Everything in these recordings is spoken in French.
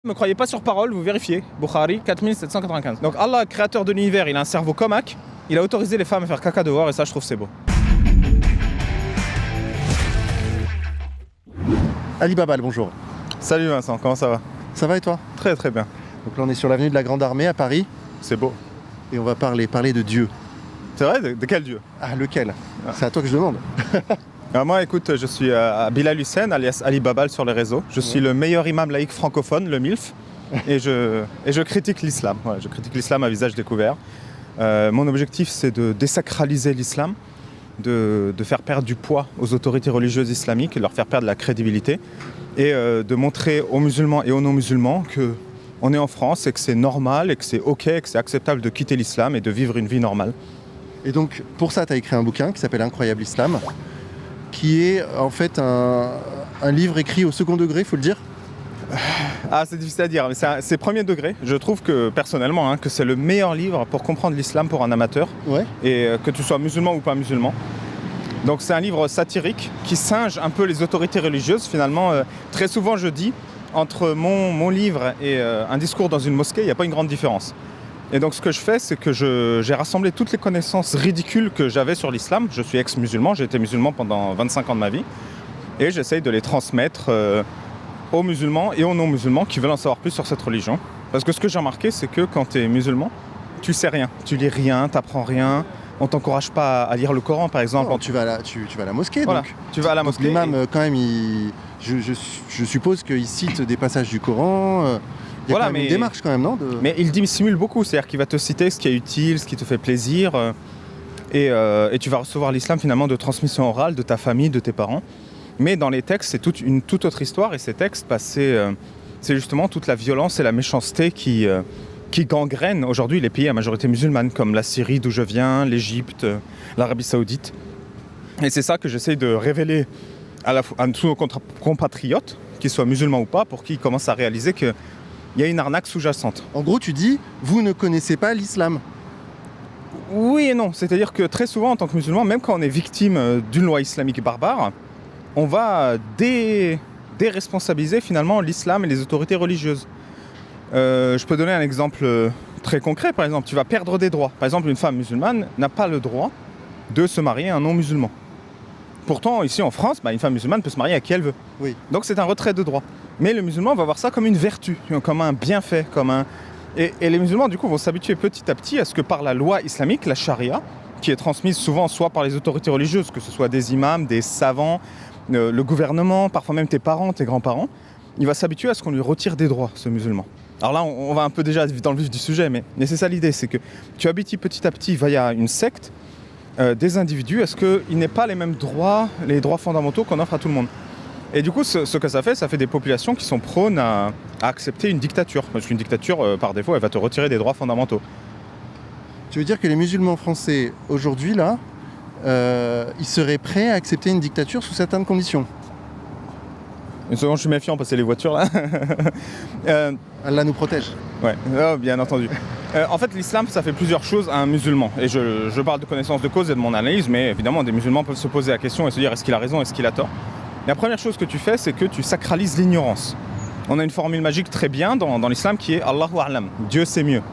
Ne me croyez pas sur parole, vous vérifiez. Bukhari 4795. Donc Allah, créateur de l'univers, il a un cerveau comme Ak. Il a autorisé les femmes à faire caca dehors et ça je trouve c'est beau. Ali Babal, bonjour. Salut Vincent, comment ça va? Ça va et toi? Très très bien. Donc là on est sur l'avenue de la Grande Armée à Paris C'est beau. et on va parler de Dieu. C'est vrai? De quel dieu? Ah lequel? C'est à toi que je demande. Moi écoute, je suis Bilal Hussein alias Ali Babal sur les réseaux. Je suis le meilleur imam laïque francophone, le MILF. et je critique l'islam. Ouais, je critique l'islam à visage découvert. Mon objectif c'est de désacraliser l'islam, de faire perdre du poids aux autorités religieuses islamiques et de leur faire perdre la crédibilité. Et de montrer aux musulmans et aux non-musulmans qu'on est en France et que c'est normal et que c'est ok et que c'est acceptable de quitter l'islam et de vivre une vie normale. Et donc pour ça tu as écrit un bouquin qui s'appelle Incroyable Islam, qui est en fait un livre écrit au second degré, faut le dire. Ah, c'est difficile à dire, mais c'est premier degré. Je trouve que personnellement que c'est le meilleur livre pour comprendre l'islam pour un amateur. Ouais. Et que tu sois musulman ou pas musulman. Donc c'est un livre satirique qui singe un peu les autorités religieuses. Finalement, très souvent je dis, entre mon livre et un discours dans une mosquée, il n'y a pas une grande différence. Et donc ce que je fais, c'est que j'ai rassemblé toutes les connaissances ridicules que j'avais sur l'islam. Je suis ex-musulman, j'ai été musulman pendant 25 ans de ma vie. Et j'essaye de les transmettre aux musulmans et aux non-musulmans qui veulent en savoir plus sur cette religion. Parce que ce que j'ai remarqué, c'est que quand tu es musulman, tu sais rien. Tu lis rien, tu apprends rien. On t'encourage pas à lire le Coran, par exemple. Non, tu vas à la mosquée, voilà. donc. Tu vas à la mosquée. L'imam, quand même, je suppose qu'il cite des passages du Coran. Il y a Voilà, quand même une démarche quand même, non Mais il dissimule beaucoup, c'est-à-dire qu'il va te citer ce qui est utile, ce qui te fait plaisir, et tu vas recevoir l'islam finalement de transmission orale de ta famille, de tes parents. Mais dans les textes, c'est une toute autre histoire, et ces textes, c'est justement toute la violence et la méchanceté qui gangrènent aujourd'hui les pays à majorité musulmane, comme la Syrie d'où je viens, l'Égypte, l'Arabie Saoudite. Et c'est ça que j'essaye de révéler à tous nos compatriotes, qu'ils soient musulmans ou pas, pour qu'ils commencent à réaliser qu'il y a une arnaque sous-jacente. En gros, tu dis, vous ne connaissez pas l'islam. Oui et non, c'est-à-dire que très souvent en tant que musulman, même quand on est victime d'une loi islamique barbare, on va déresponsabiliser finalement l'islam et les autorités religieuses. Je peux donner un exemple très concret, par exemple, tu vas perdre des droits. Par exemple, une femme musulmane n'a pas le droit de se marier à un non-musulman. Pourtant, ici en France, une femme musulmane peut se marier à qui elle veut. Oui. Donc c'est un retrait de droit. Mais le musulman va voir ça comme une vertu, comme un bienfait, Et les musulmans, du coup, vont s'habituer petit à petit à ce que par la loi islamique, la charia, qui est transmise souvent soit par les autorités religieuses, que ce soit des imams, des savants, le gouvernement, parfois même tes parents, tes grands-parents, il va s'habituer à ce qu'on lui retire des droits, ce musulman. Alors là, on va un peu déjà dans le vif du sujet, mais c'est ça l'idée, c'est que tu habitues petit à petit via une secte des individus à ce qu'ils n'aient pas les mêmes droits, les droits fondamentaux qu'on offre à tout le monde. Et du coup, ce que ça fait des populations qui sont prônes à accepter une dictature. Parce qu'une dictature, par défaut, elle va te retirer des droits fondamentaux. Tu veux dire que les musulmans français, aujourd'hui, là, ils seraient prêts à accepter une dictature sous certaines conditions? Une seconde, je suis méfiant parce que c'est les voitures, là. Allah nous protège. Ouais, bien entendu. En fait, l'islam, ça fait plusieurs choses à un musulman. Et je parle de connaissance de cause et de mon analyse, mais évidemment, des musulmans peuvent se poser la question et se dire est-ce qu'il a raison, est-ce qu'il a tort. La première chose que tu fais, c'est que tu sacralises l'ignorance. On a une formule magique très bien dans l'islam qui est Allahu A'lam, Dieu sait mieux.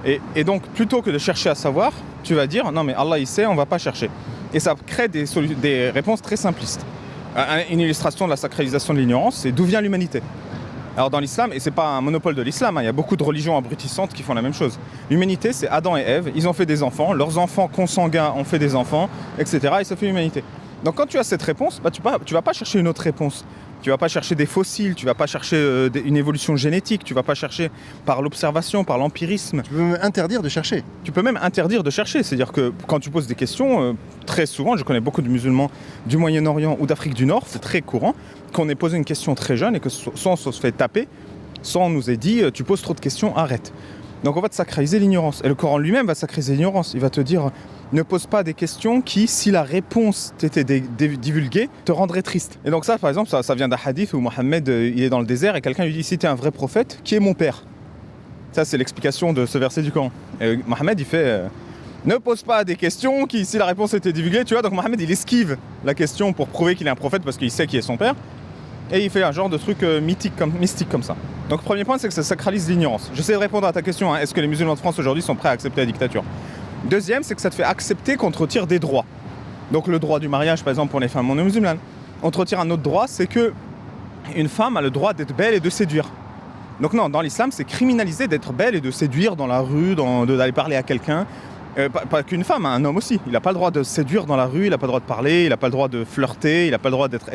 Et donc, plutôt que de chercher à savoir, tu vas dire non mais Allah il sait, on va pas chercher. Et ça crée des réponses très simplistes. Une illustration de la sacralisation de l'ignorance, c'est d'où vient l'humanité. Alors dans l'islam, et c'est pas un monopole de l'islam, il y a beaucoup de religions abrutissantes qui font la même chose. L'humanité, c'est Adam et Ève, ils ont fait des enfants, leurs enfants consanguins ont fait des enfants, etc. Et ça fait l'humanité. Donc quand tu as cette réponse, tu vas pas chercher une autre réponse. Tu vas pas chercher des fossiles, tu vas pas chercher une évolution génétique, tu vas pas chercher par l'observation, par l'empirisme. Tu peux même interdire de chercher. Tu peux même interdire de chercher, c'est-à-dire que quand tu poses des questions, très souvent, je connais beaucoup de musulmans du Moyen-Orient ou d'Afrique du Nord, c'est très courant, qu'on ait posé une question très jeune et que soit on se fait taper, soit on nous ait dit « tu poses trop de questions, arrête ». Donc on va te sacraliser l'ignorance. Et le Coran lui-même va sacraliser l'ignorance. Il va te dire ne pose pas des questions qui, si la réponse t'était divulguée, te rendrait triste. Et donc ça, par exemple, ça vient d'un hadith où Mohammed il est dans le désert et quelqu'un lui dit si t'es un vrai prophète, qui est mon père? Ça, c'est l'explication de ce verset du Coran. Et Mohammed, il fait ne pose pas des questions qui, si la réponse était divulguée, tu vois. Donc Mohammed, il esquive la question pour prouver qu'il est un prophète parce qu'il sait qui est son père. Et il fait un genre de truc mystique comme ça. Donc premier point, c'est que ça sacralise l'ignorance. J'essaie de répondre à ta question, hein. Est-ce que les musulmans de France aujourd'hui sont prêts à accepter la dictature? Deuxième, c'est que ça te fait accepter qu'on te retire des droits. Donc le droit du mariage, par exemple, pour les femmes non musulmanes. On te retire un autre droit, c'est que une femme a le droit d'être belle et de séduire. Donc non, dans l'islam, c'est criminalisé d'être belle et de séduire dans la rue, d'aller parler à quelqu'un. Pas qu'une femme, un homme aussi. Il n'a pas le droit de séduire dans la rue, il n'a pas le droit de parler, il n'a pas le droit de flirter, il n'a pas le droit d'être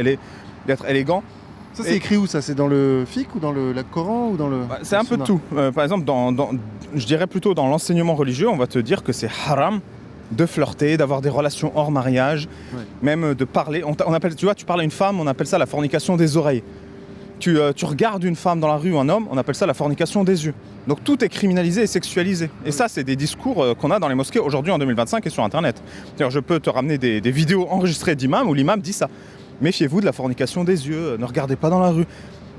élégant. Ça, c'est écrit où ça? C'est dans le fiqh ou dans le Coran ou dans le... C'est un peu de tout. Par exemple, je dirais plutôt dans l'enseignement religieux, on va te dire que c'est haram de flirter, d'avoir des relations hors mariage, même de parler. On appelle, tu vois, tu parles à une femme, on appelle ça la fornication des oreilles. Tu regardes une femme dans la rue ou un homme, on appelle ça la fornication des yeux. Donc tout est criminalisé et sexualisé. Et ça, c'est des discours qu'on a dans les mosquées aujourd'hui en 2025 et sur Internet. C'est-à-dire, je peux te ramener des vidéos enregistrées d'imams où l'imam dit ça. Méfiez-vous de la fornication des yeux, ne regardez pas dans la rue.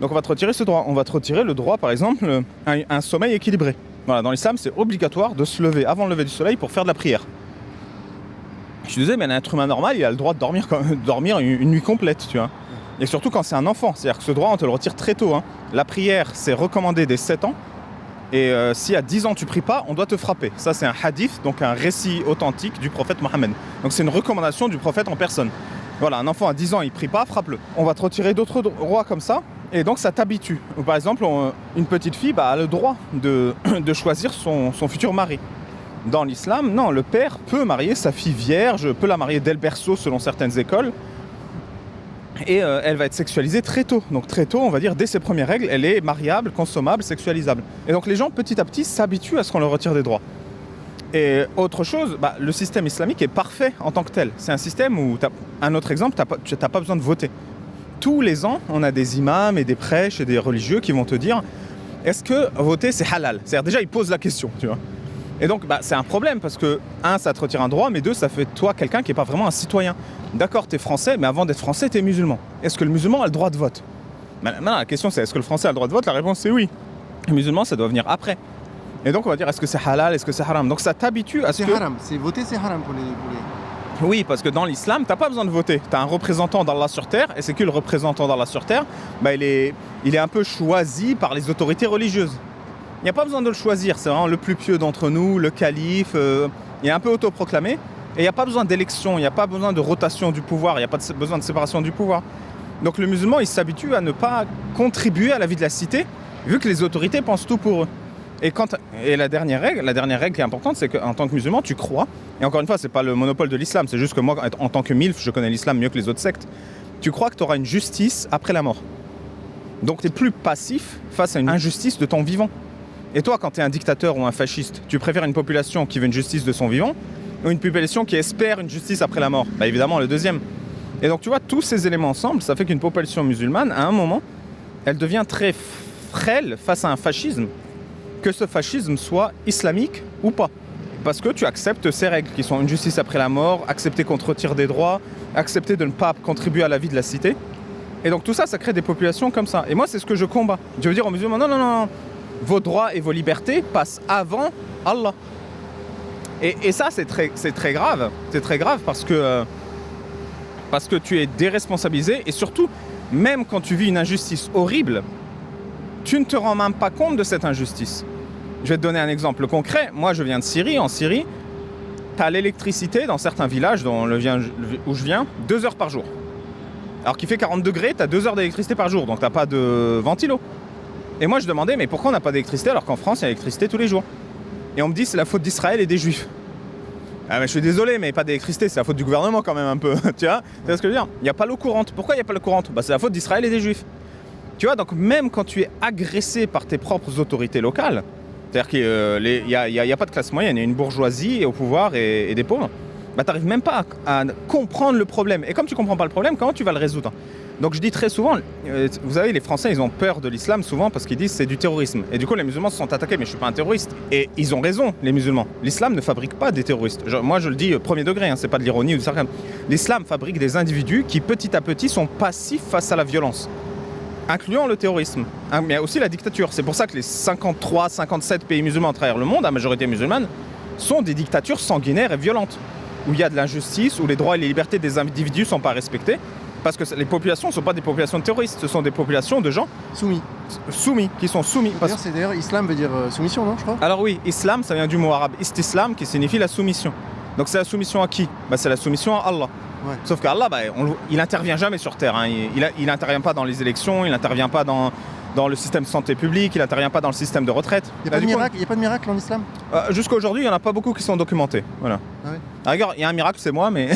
Donc on va te retirer ce droit. On va te retirer le droit, par exemple, à un sommeil équilibré. Voilà, dans l'islam, c'est obligatoire de se lever avant le lever du soleil pour faire de la prière. Je disais, mais un être humain normal, il a le droit de dormir une nuit complète, tu vois. Et surtout quand c'est un enfant. C'est-à-dire que ce droit, on te le retire très tôt. Hein. La prière, c'est recommandé dès 7 ans. Et si à 10 ans tu pries pas, on doit te frapper. Ça, c'est un hadith, donc un récit authentique du prophète Mohammed. Donc c'est une recommandation du prophète en personne. Voilà, un enfant à 10 ans, il prie pas, frappe-le. On va te retirer d'autres droits comme ça. Et donc ça t'habitue. Par exemple, une petite fille a le droit de choisir son futur mari. Dans l'islam, non, le père peut marier sa fille vierge, peut la marier dès le berceau selon certaines écoles. Et elle va être sexualisée très tôt. Donc très tôt, on va dire, dès ses premières règles, elle est mariable, consommable, sexualisable. Et donc les gens, petit à petit, s'habituent à ce qu'on leur retire des droits. Et autre chose, le système islamique est parfait en tant que tel. C'est un système où, un autre exemple, tu n'as pas besoin de voter. Tous les ans, on a des imams et des prêches et des religieux qui vont te dire « Est-ce que voter, c'est halal ?» C'est-à-dire déjà, ils posent la question, tu vois. Et donc, c'est un problème parce que, un, ça te retire un droit, mais deux, ça fait de toi quelqu'un qui n'est pas vraiment un citoyen. D'accord, t'es français, mais avant d'être français, t'es musulman. Est-ce que le musulman a le droit de vote? Maintenant, la question c'est, est-ce que le français a le droit de vote? La réponse c'est oui. Le musulman, ça doit venir après. Et donc, on va dire, est-ce que c'est halal, est-ce que c'est haram? Donc, ça t'habitue à ce que... C'est haram, voter c'est haram pour les... Oui, parce que dans l'islam, t'as pas besoin de voter. T'as un représentant d'Allah sur terre, et c'est que le représentant d'Allah sur terre, il est un peu choisi par les autorités religieuses. Il n'y a pas besoin de le choisir, c'est vraiment le plus pieux d'entre nous, le calife, il est un peu autoproclamé. Et il n'y a pas besoin d'élection, il n'y a pas besoin de rotation du pouvoir, il n'y a pas besoin de séparation du pouvoir. Donc le musulman, il s'habitue à ne pas contribuer à la vie de la cité, vu que les autorités pensent tout pour eux. Et la dernière règle qui est importante, c'est qu'en tant que musulman, tu crois, et encore une fois, c'est pas le monopole de l'islam, c'est juste que moi, en tant que milf, je connais l'islam mieux que les autres sectes, tu crois que tu auras une justice après la mort. Donc tu es plus passif face à une injustice de ton vivant. Et toi, quand tu es un dictateur ou un fasciste, tu préfères une population qui veut une justice de son vivant ou une population qui espère une justice après la mort? Évidemment, le deuxième. Et donc, tu vois, tous ces éléments ensemble, ça fait qu'une population musulmane, à un moment, elle devient très frêle face à un fascisme, que ce fascisme soit islamique ou pas. Parce que tu acceptes ces règles, qui sont une justice après la mort, accepter qu'on te retire des droits, accepter de ne pas contribuer à la vie de la cité. Et donc, tout ça, ça crée des populations comme ça. Et moi, c'est ce que je combats. Je veux dire aux musulmans, non. Vos droits et vos libertés passent avant Allah. Et ça, c'est très grave. C'est très grave parce que tu es déresponsabilisé. Et surtout, même quand tu vis une injustice horrible, tu ne te rends même pas compte de cette injustice. Je vais te donner un exemple concret. Moi, je viens de Syrie. En Syrie, tu as l'électricité dans certains villages où je viens, 2 heures par jour. Alors qu'il fait 40 degrés, tu as 2 heures d'électricité par jour. Donc, tu n'as pas de ventilo. Et moi je demandais, mais pourquoi on n'a pas d'électricité alors qu'en France il y a l'électricité tous les jours? Et on me dit c'est la faute d'Israël et des Juifs. Ah mais je suis désolé, mais pas d'électricité, c'est la faute du gouvernement quand même un peu, tu vois? C'est ce que je veux dire. Il n'y a pas l'eau courante. Pourquoi il n'y a pas l'eau courante? C'est la faute d'Israël et des Juifs. Tu vois, donc même quand tu es agressé par tes propres autorités locales, c'est-à-dire qu'il n'y a pas de classe moyenne, il y a une bourgeoisie au pouvoir et des pauvres, tu n'arrives même pas à comprendre le problème. Et comme tu ne comprends pas le problème, comment tu vas le résoudre? Donc je dis très souvent, vous savez, les Français, ils ont peur de l'islam souvent parce qu'ils disent c'est du terrorisme. Et du coup, les musulmans se sont attaqués, mais je ne suis pas un terroriste. Et ils ont raison, les musulmans. L'islam ne fabrique pas des terroristes. Moi, je le dis premier degré, c'est pas de l'ironie ou du sarcasme. L'islam fabrique des individus qui, petit à petit, sont passifs face à la violence, incluant le terrorisme, mais aussi la dictature. C'est pour ça que les 53, 57 pays musulmans à travers le monde, à majorité musulmane, sont des dictatures sanguinaires et violentes, où il y a de l'injustice, où les droits et les libertés des individus ne sont pas respectés. Parce que les populations ne sont pas des populations terroristes, ce sont des populations de gens soumis, qui sont soumis. D'ailleurs, islam veut dire soumission, non, je crois. Alors oui, islam, ça vient du mot arabe istislam, qui signifie la soumission. Donc c'est la soumission à qui ? C'est la soumission à Allah. Ouais. Sauf qu'Allah, il n'intervient jamais sur Terre. Hein. Il n'intervient pas dans les élections, il n'intervient pas dans le système de santé publique, il n'intervient pas dans le système de retraite. Il n'y a pas de miracle en islam ? Jusqu'à aujourd'hui, il n'y en a pas beaucoup qui sont documentés. Voilà. Ah ouais. Regarde, il y a un miracle, c'est moi, mais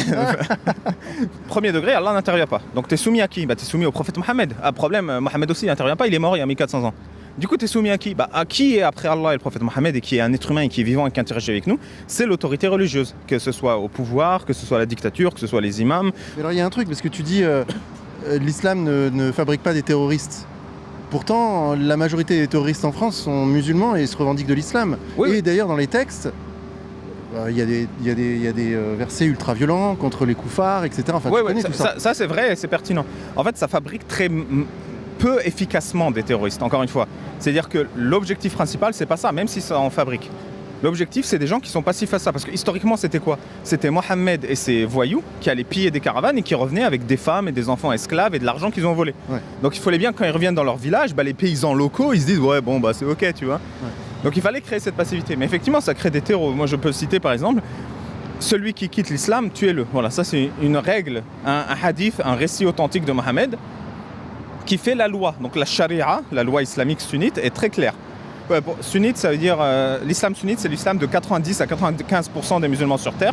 premier degré, Allah n'intervient pas. Donc tu es soumis à qui ? Tu es soumis au prophète Mohammed. Problème, Mohammed aussi, il n'intervient pas, il est mort il y a 1400 ans. Du coup, tu es soumis à qui ? À qui est après Allah et le prophète Mohammed et qui est un être humain et qui est vivant et qui interagit avec nous ? C'est l'autorité religieuse, que ce soit au pouvoir, que ce soit la dictature, que ce soit les imams. Mais alors il y a un truc, parce que tu dis l'islam ne fabrique pas des terroristes. Pourtant, la majorité des terroristes en France sont musulmans et se revendiquent de l'islam. Oui, et d'ailleurs, dans les textes, il y a des versets ultra-violents contre les koufars, etc. Enfin, tu connais tout ça. Ça, c'est vrai et c'est pertinent. En fait, ça fabrique très peu efficacement des terroristes, encore une fois. C'est-à-dire que l'objectif principal, c'est pas ça, même si ça en fabrique. L'objectif, c'est des gens qui sont passifs à ça. Parce que historiquement, c'était quoi ? C'était Mohammed et ses voyous qui allaient piller des caravanes et qui revenaient avec des femmes et des enfants esclaves et de l'argent qu'ils ont volé. Ouais. Donc il fallait bien, quand ils reviennent dans leur village, les paysans locaux, ils se disent ouais, bon, c'est ok, tu vois. Ouais. Donc il fallait créer cette passivité. Mais effectivement, ça crée des terreaux. Moi, je peux citer par exemple, celui qui quitte l'islam, tuez-le. Voilà, ça c'est une règle, un hadith, un récit authentique de Mohammed qui fait la loi. Donc la charia, la loi islamique sunnite, est très claire. Sunnite, ça veut dire l'islam sunnite, c'est l'islam de 90 à 95% des musulmans sur terre.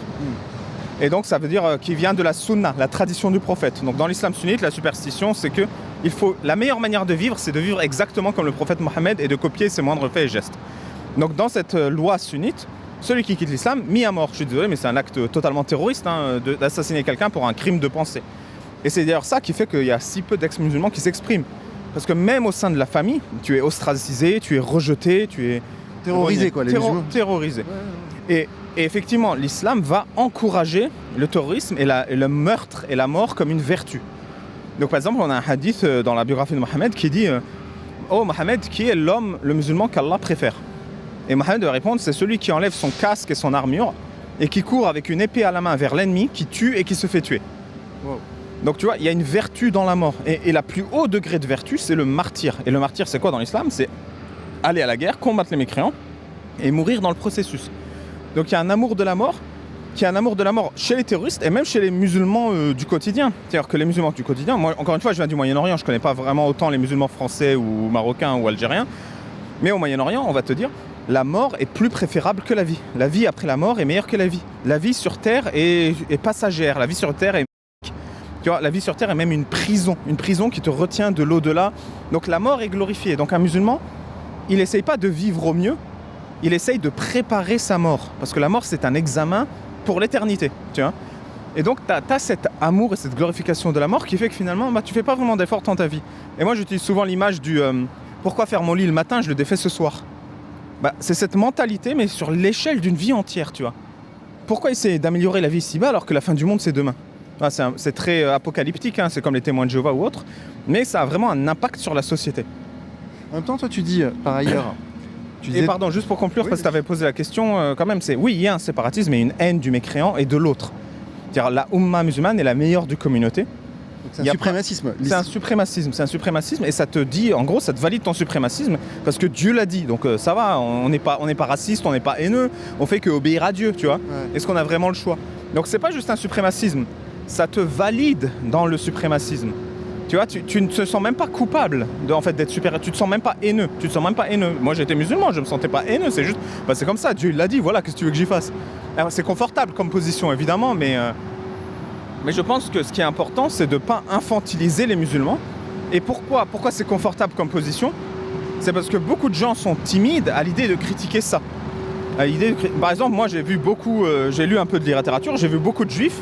Et donc ça veut dire qu'il vient de la sunna, la tradition du prophète. Donc dans l'islam sunnite, la superstition, c'est que la meilleure manière de vivre, c'est de vivre exactement comme le prophète Mohammed et de copier ses moindres faits et gestes. Donc dans cette loi sunnite, celui qui quitte l'islam, mis à mort, je suis désolé, mais c'est un acte totalement terroriste d'assassiner quelqu'un pour un crime de pensée. Et c'est d'ailleurs ça qui fait qu'il y a si peu d'ex-musulmans qui s'expriment. Parce que même au sein de la famille, tu es ostracisé, tu es rejeté, tu es... Terrorisé, quoi, les musulmans. Terrorisé. Et effectivement, l'islam va encourager le terrorisme et le meurtre et la mort comme une vertu. Donc par exemple, on a un hadith dans la biographie de Mohammed qui dit « Oh Mohammed, qui est l'homme, le musulman qu'Allah préfère ?» Et Mohammed va répondre « C'est celui qui enlève son casque et son armure et qui court avec une épée à la main vers l'ennemi, qui tue et qui se fait tuer. » Wow. Donc tu vois, il y a une vertu dans la mort. Et la plus haut degré de vertu, c'est le martyr. Et le martyr, c'est quoi dans l'islam ? C'est aller à la guerre, combattre les mécréants et mourir dans le processus. Donc il y a un amour de la mort, qui est un amour de la mort chez les terroristes et même chez les musulmans du quotidien. C'est-à-dire que les musulmans du quotidien, moi encore une fois, je viens du Moyen-Orient, je ne connais pas vraiment autant les musulmans français ou marocains ou algériens. Mais au Moyen-Orient, on va te dire, la mort est plus préférable que la vie. La vie après la mort est meilleure que la vie. La vie sur Terre est passagère, la vie sur Terre est... Tu vois, la vie sur Terre est même une prison qui te retient de l'au-delà. Donc la mort est glorifiée. Donc un musulman, il n'essaye pas de vivre au mieux, il essaye de préparer sa mort. Parce que la mort, c'est un examen pour l'éternité. Tu vois. Et donc tu as cet amour et cette glorification de la mort qui fait que finalement, tu ne fais pas vraiment d'efforts dans ta vie. Et moi, j'utilise souvent l'image du pourquoi faire mon lit le matin, je le défais ce soir. C'est cette mentalité, mais sur l'échelle d'une vie entière, tu vois. Pourquoi essayer d'améliorer la vie ici-bas alors que la fin du monde, c'est demain ? C'est très apocalyptique, hein, c'est comme les témoins de Jéhovah ou autres, mais ça a vraiment un impact sur la société. En même temps, toi, tu dis, par ailleurs... Et pardon, juste pour conclure, parce que tu avais posé la question, quand même, c'est oui, il y a un séparatisme et une haine du mécréant et de l'autre. C'est-à-dire la Ummah musulmane est la meilleure du communauté. C'est un suprémacisme. C'est un suprémacisme et ça te dit, en gros, ça te valide ton suprémacisme parce que Dieu l'a dit. Donc ça va, on n'est pas raciste, on n'est pas haineux, on fait qu'obéir à Dieu, tu vois. Ouais. Est-ce qu'on a vraiment le choix ? Donc c'est pas juste un suprémacisme, ça te valide dans le suprémacisme. Tu vois, tu ne te sens même pas coupable d'être supérieur, tu te sens même pas haineux, Moi j'étais musulman, je me sentais pas haineux, c'est juste, c'est comme ça, Dieu l'a dit, voilà, qu'est-ce que tu veux que j'y fasse ? Alors, c'est confortable comme position évidemment, mais je pense que ce qui est important, c'est de ne pas infantiliser les musulmans. Et pourquoi c'est confortable comme position ? C'est parce que beaucoup de gens sont timides à l'idée de critiquer ça. Par exemple, moi j'ai lu un peu de littérature, j'ai vu beaucoup de juifs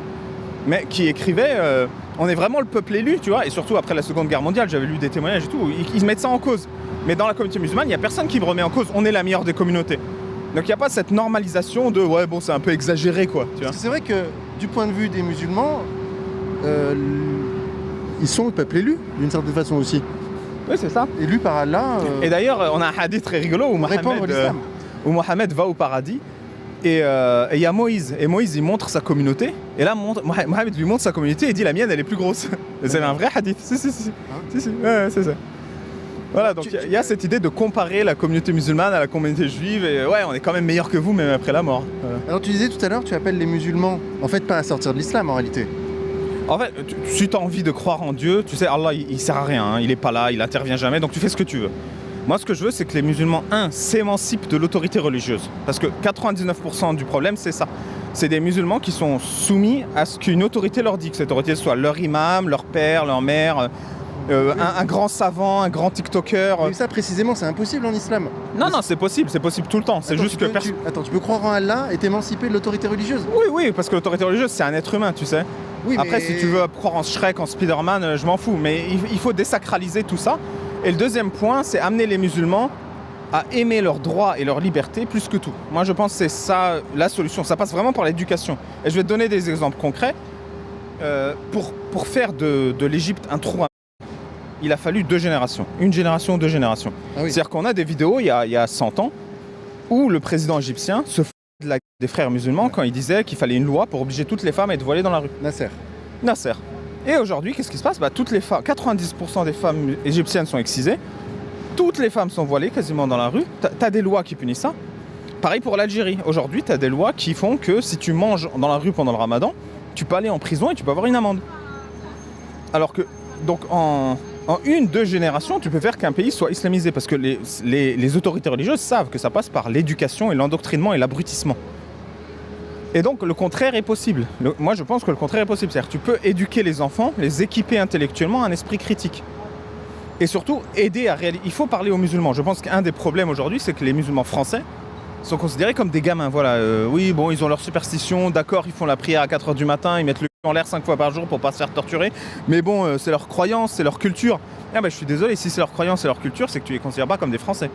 mais qui écrivaient on est vraiment le peuple élu, tu vois, et surtout après la Seconde Guerre mondiale, j'avais lu des témoignages et tout, ils mettent ça en cause. Mais dans la communauté musulmane, il n'y a personne qui me remet en cause, on est la meilleure des communautés. Donc il n'y a pas cette normalisation de c'est un peu exagéré, quoi. Tu vois. C'est vrai que du point de vue des musulmans, ils sont le peuple élu, d'une certaine façon aussi. Oui, c'est ça. Élu par Allah. Et d'ailleurs, on a un hadith très rigolo où Mohammed va au paradis Et il y a Moïse. Et Moïse, il montre sa communauté. Et là, Mohamed lui montre sa communauté et dit la mienne, elle est plus grosse. Et c'est un vrai hadith. Si. Si. Ouais, c'est ça. Voilà, donc il y a cette idée de comparer la communauté musulmane à la communauté juive. Et ouais, on est quand même meilleur que vous, même après la mort. Voilà. Alors tu disais tout à l'heure, tu appelles les musulmans, en fait, pas à sortir de l'islam en réalité. En fait, si tu as envie de croire en Dieu, tu sais, Allah, il sert à rien. Hein, il est pas là, il intervient jamais. Donc tu fais ce que tu veux. Moi, ce que je veux, c'est que les musulmans, s'émancipent de l'autorité religieuse. Parce que 99% du problème, c'est ça. C'est des musulmans qui sont soumis à ce qu'une autorité leur dit, que cette autorité soit leur imam, leur père, leur mère, un grand savant, un grand tiktoker. Mais ça, précisément, c'est impossible en islam. Non, c'est possible tout le temps. C'est juste que tu peux croire en Allah et t'émanciper de l'autorité religieuse. Oui, parce que l'autorité religieuse, c'est un être humain, tu sais. Oui, après, si tu veux croire en Shrek, en Spider-Man, je m'en fous. Mais il faut désacraliser tout ça. Et le deuxième point, c'est amener les musulmans à aimer leurs droits et leurs libertés plus que tout. Moi, je pense que c'est ça la solution. Ça passe vraiment par l'éducation. Et je vais te donner des exemples concrets. Pour faire de l'Égypte un trou, il a fallu 2 générations. 1 génération, 2 générations. Ah oui. C'est-à-dire qu'on a des vidéos, il y a 100 ans, où le président égyptien se fout de la gueule des frères musulmans quand il disait qu'il fallait une loi pour obliger toutes les femmes à être voilées dans la rue. Nasser. Et aujourd'hui, qu'est-ce qui se passe ? Toutes les femmes, 90% des femmes égyptiennes sont excisées. Toutes les femmes sont voilées quasiment dans la rue. T'as des lois qui punissent ça. Pareil pour l'Algérie. Aujourd'hui, t'as des lois qui font que si tu manges dans la rue pendant le ramadan, tu peux aller en prison et tu peux avoir une amende. Alors que, donc en 1-2 générations, tu peux faire qu'un pays soit islamisé. Parce que les autorités religieuses savent que ça passe par l'éducation et l'endoctrinement et l'abrutissement. Et donc le contraire est possible. Moi je pense que le contraire est possible. C'est-à-dire que tu peux éduquer les enfants, les équiper intellectuellement à un esprit critique. Et surtout aider à réaliser. Il faut parler aux musulmans. Je pense qu'un des problèmes aujourd'hui, c'est que les musulmans français sont considérés comme des gamins. Voilà, oui, bon, ils ont leur superstition, d'accord, ils font la prière à 4h du matin, ils mettent le cul en l'air 5 fois par jour pour pas se faire torturer. Mais bon, c'est leur croyance, c'est leur culture. Ah ben je suis désolé, si c'est leur croyance et leur culture, c'est que tu les considères pas comme des Français.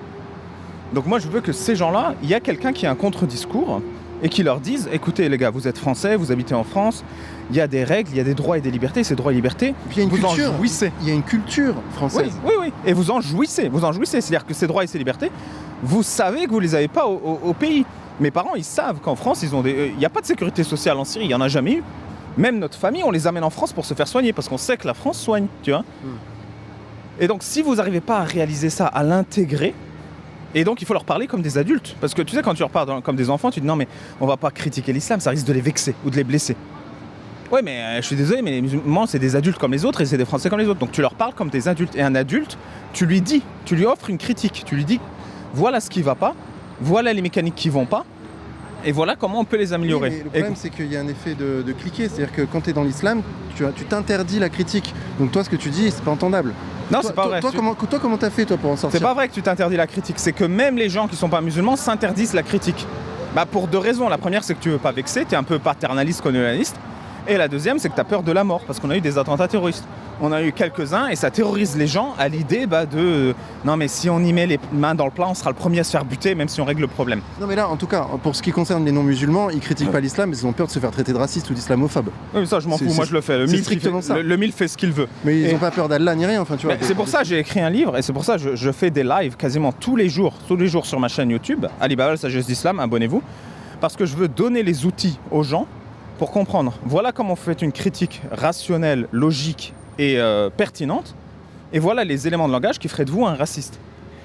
Donc moi je veux que ces gens-là, il y a quelqu'un qui a un contre-discours et qui leur dise, écoutez les gars, vous êtes français, vous habitez en France, il y a des règles, il y a des droits et des libertés, ces droits et libertés, vous en jouissez. Il y a une culture française. Oui, et vous en jouissez, c'est-à-dire que ces droits et ces libertés, vous savez que vous les avez pas au pays. Mes parents, ils savent qu'en France, il n'y a pas de sécurité sociale en Syrie, il n'y en a jamais eu. Même notre famille, on les amène en France pour se faire soigner, parce qu'on sait que la France soigne, tu vois. Et donc, si vous n'arrivez pas à réaliser ça, à l'intégrer, et donc il faut leur parler comme des adultes. Parce que tu sais, quand tu leur parles comme des enfants, tu dis non mais on va pas critiquer l'islam, ça risque de les vexer ou de les blesser. Ouais mais je suis désolé, mais les musulmans c'est des adultes comme les autres et c'est des Français comme les autres. Donc tu leur parles comme des adultes. Et un adulte, tu lui offres une critique. Tu lui dis voilà ce qui va pas, voilà les mécaniques qui vont pas, et voilà comment on peut les améliorer. Oui, mais le problème c'est qu'il y a un effet de cliquet. C'est-à-dire que quand tu es dans l'islam, tu t'interdis la critique. Donc toi ce que tu dis, c'est pas entendable. Non, c'est pas vrai. Toi, comment t'as fait toi pour en sortir ? C'est pas vrai que tu t'interdis la critique. C'est que même les gens qui sont pas musulmans s'interdisent la critique. Pour 2 raisons. La première, c'est que tu veux pas vexer, tu es un peu paternaliste, colonialiste. Et la deuxième, c'est que tu as peur de la mort, parce qu'on a eu des attentats terroristes. On a eu quelques-uns et ça terrorise les gens à l'idée de non mais si on y met les mains dans le plat, on sera le premier à se faire buter, même si on règle le problème. Non mais là, en tout cas, pour ce qui concerne les non-musulmans, ils critiquent pas l'islam, mais ils ont peur de se faire traiter de raciste ou d'islamophobe. Oui, mais ça, je m'en fous. Moi, je le fais. Le MILF fait ce qu'il veut. Mais ils ont pas peur d'Allah ni rien. Enfin, tu vois. C'est pour ça que j'ai écrit un livre et c'est pour ça que je fais des lives quasiment tous les jours sur ma chaîne YouTube, Ali Baba, la sagesse d'Islam. Abonnez-vous, parce que je veux donner les outils aux gens pour comprendre. Voilà comment on fait une critique rationnelle, logique et pertinente. Et voilà les éléments de langage qui feraient de vous un raciste.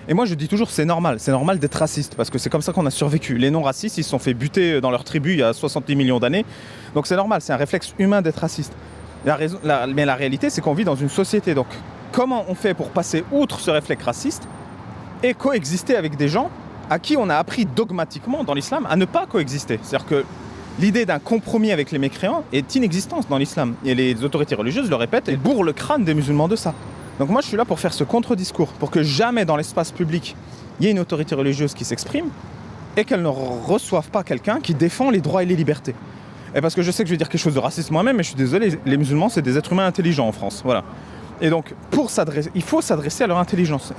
Et moi je dis toujours c'est normal d'être raciste parce que c'est comme ça qu'on a survécu. Les non-racistes ils se sont fait buter dans leur tribu il y a 70 millions d'années. Donc c'est normal, c'est un réflexe humain d'être raciste. Mais la réalité c'est qu'on vit dans une société. Donc comment on fait pour passer outre ce réflexe raciste et coexister avec des gens à qui on a appris dogmatiquement dans l'islam à ne pas coexister. C'est-à-dire que l'idée d'un compromis avec les mécréants est inexistante dans l'islam. Et les autorités religieuses le répètent et bourrent le crâne des musulmans de ça. Donc moi je suis là pour faire ce contre-discours, pour que jamais dans l'espace public il y ait une autorité religieuse qui s'exprime et qu'elle ne reçoive pas quelqu'un qui défend les droits et les libertés. Et parce que je sais que je vais dire quelque chose de raciste moi-même, mais je suis désolé, les musulmans c'est des êtres humains intelligents en France. Voilà. Et donc il faut s'adresser à leur intelligence.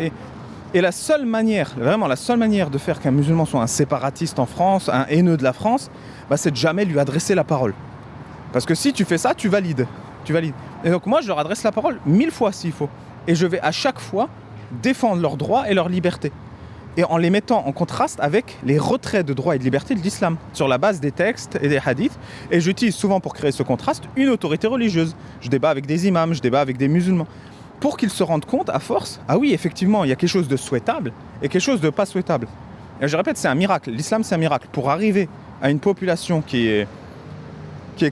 Et la seule manière, vraiment la seule manière de faire qu'un musulman soit un séparatiste en France, un haineux de la France, c'est de jamais lui adresser la parole. Parce que si tu fais ça, tu valides. Et donc moi, je leur adresse la parole 1000 fois s'il faut. Et je vais à chaque fois défendre leurs droits et leurs libertés. et en les mettant en contraste avec les retraits de droits et de liberté de l'islam, sur la base des textes et des hadiths. Et j'utilise souvent pour créer ce contraste une autorité religieuse. Je débat avec des imams, je débat avec des musulmans, pour qu'ils se rendent compte à force, ah oui, effectivement, il y a quelque chose de souhaitable et quelque chose de pas souhaitable. Et je répète, c'est un miracle. L'islam, c'est un miracle. Pour arriver à une population qui est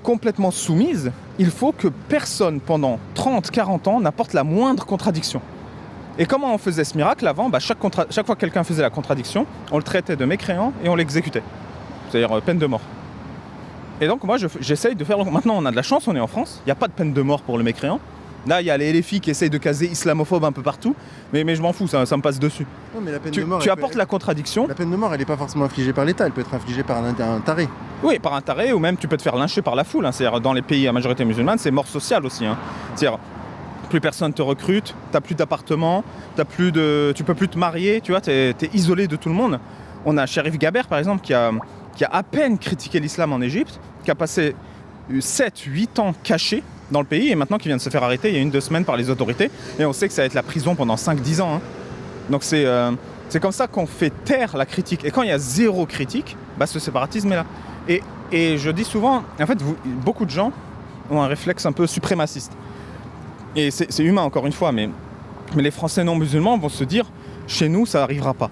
complètement soumise, il faut que personne, pendant 30, 40 ans, n'apporte la moindre contradiction. Et comment on faisait ce miracle avant ? Chaque fois que quelqu'un faisait la contradiction, on le traitait de mécréant et on l'exécutait. C'est-à-dire peine de mort. Et donc moi, j'essaye de faire... Maintenant, on a de la chance, on est en France. Il n'y a pas de peine de mort pour le mécréant. Là, il y a les LFI qui essayent de caser islamophobes un peu partout. Mais je m'en fous, ça me passe dessus. Non, mais la peine de mort, tu apportes la contradiction. La peine de mort, elle n'est pas forcément infligée par l'État. Elle peut être infligée par un taré. Oui, par un taré, ou même tu peux te faire lyncher par la foule. Hein. C'est-à-dire, dans les pays à majorité musulmane, c'est mort sociale aussi. Hein. C'est-à-dire, plus personne te recrute, t'as plus d'appartement, tu peux plus te marier, tu vois, t'es isolé de tout le monde. On a Cherif Gaber, par exemple, qui a à peine critiqué l'islam en Égypte, qui a passé 7-8 ans caché dans le pays, et maintenant qui vient de se faire arrêter il y a 1-2 semaines par les autorités, et on sait que ça va être la prison pendant 5-10 ans. Hein. Donc c'est comme ça qu'on fait taire la critique. Et quand il y a zéro critique, ce séparatisme est là. Et je dis souvent, en fait, beaucoup de gens ont un réflexe un peu suprémaciste. Et c'est humain, encore une fois, mais les Français non musulmans vont se dire « chez nous, ça n'arrivera pas ».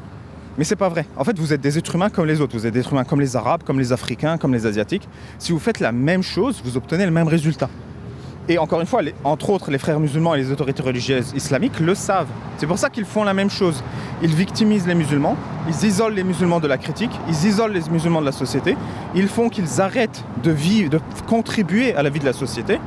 Mais c'est pas vrai. En fait, vous êtes des êtres humains comme les autres. Vous êtes des êtres humains comme les Arabes, comme les Africains, comme les Asiatiques. Si vous faites la même chose, vous obtenez le même résultat. Et encore une fois, entre autres, les frères musulmans et les autorités religieuses islamiques le savent. C'est pour ça qu'ils font la même chose. Ils victimisent les musulmans, ils isolent les musulmans de la critique, ils isolent les musulmans de la société, ils font qu'ils arrêtent de vivre, de contribuer à la vie de la société.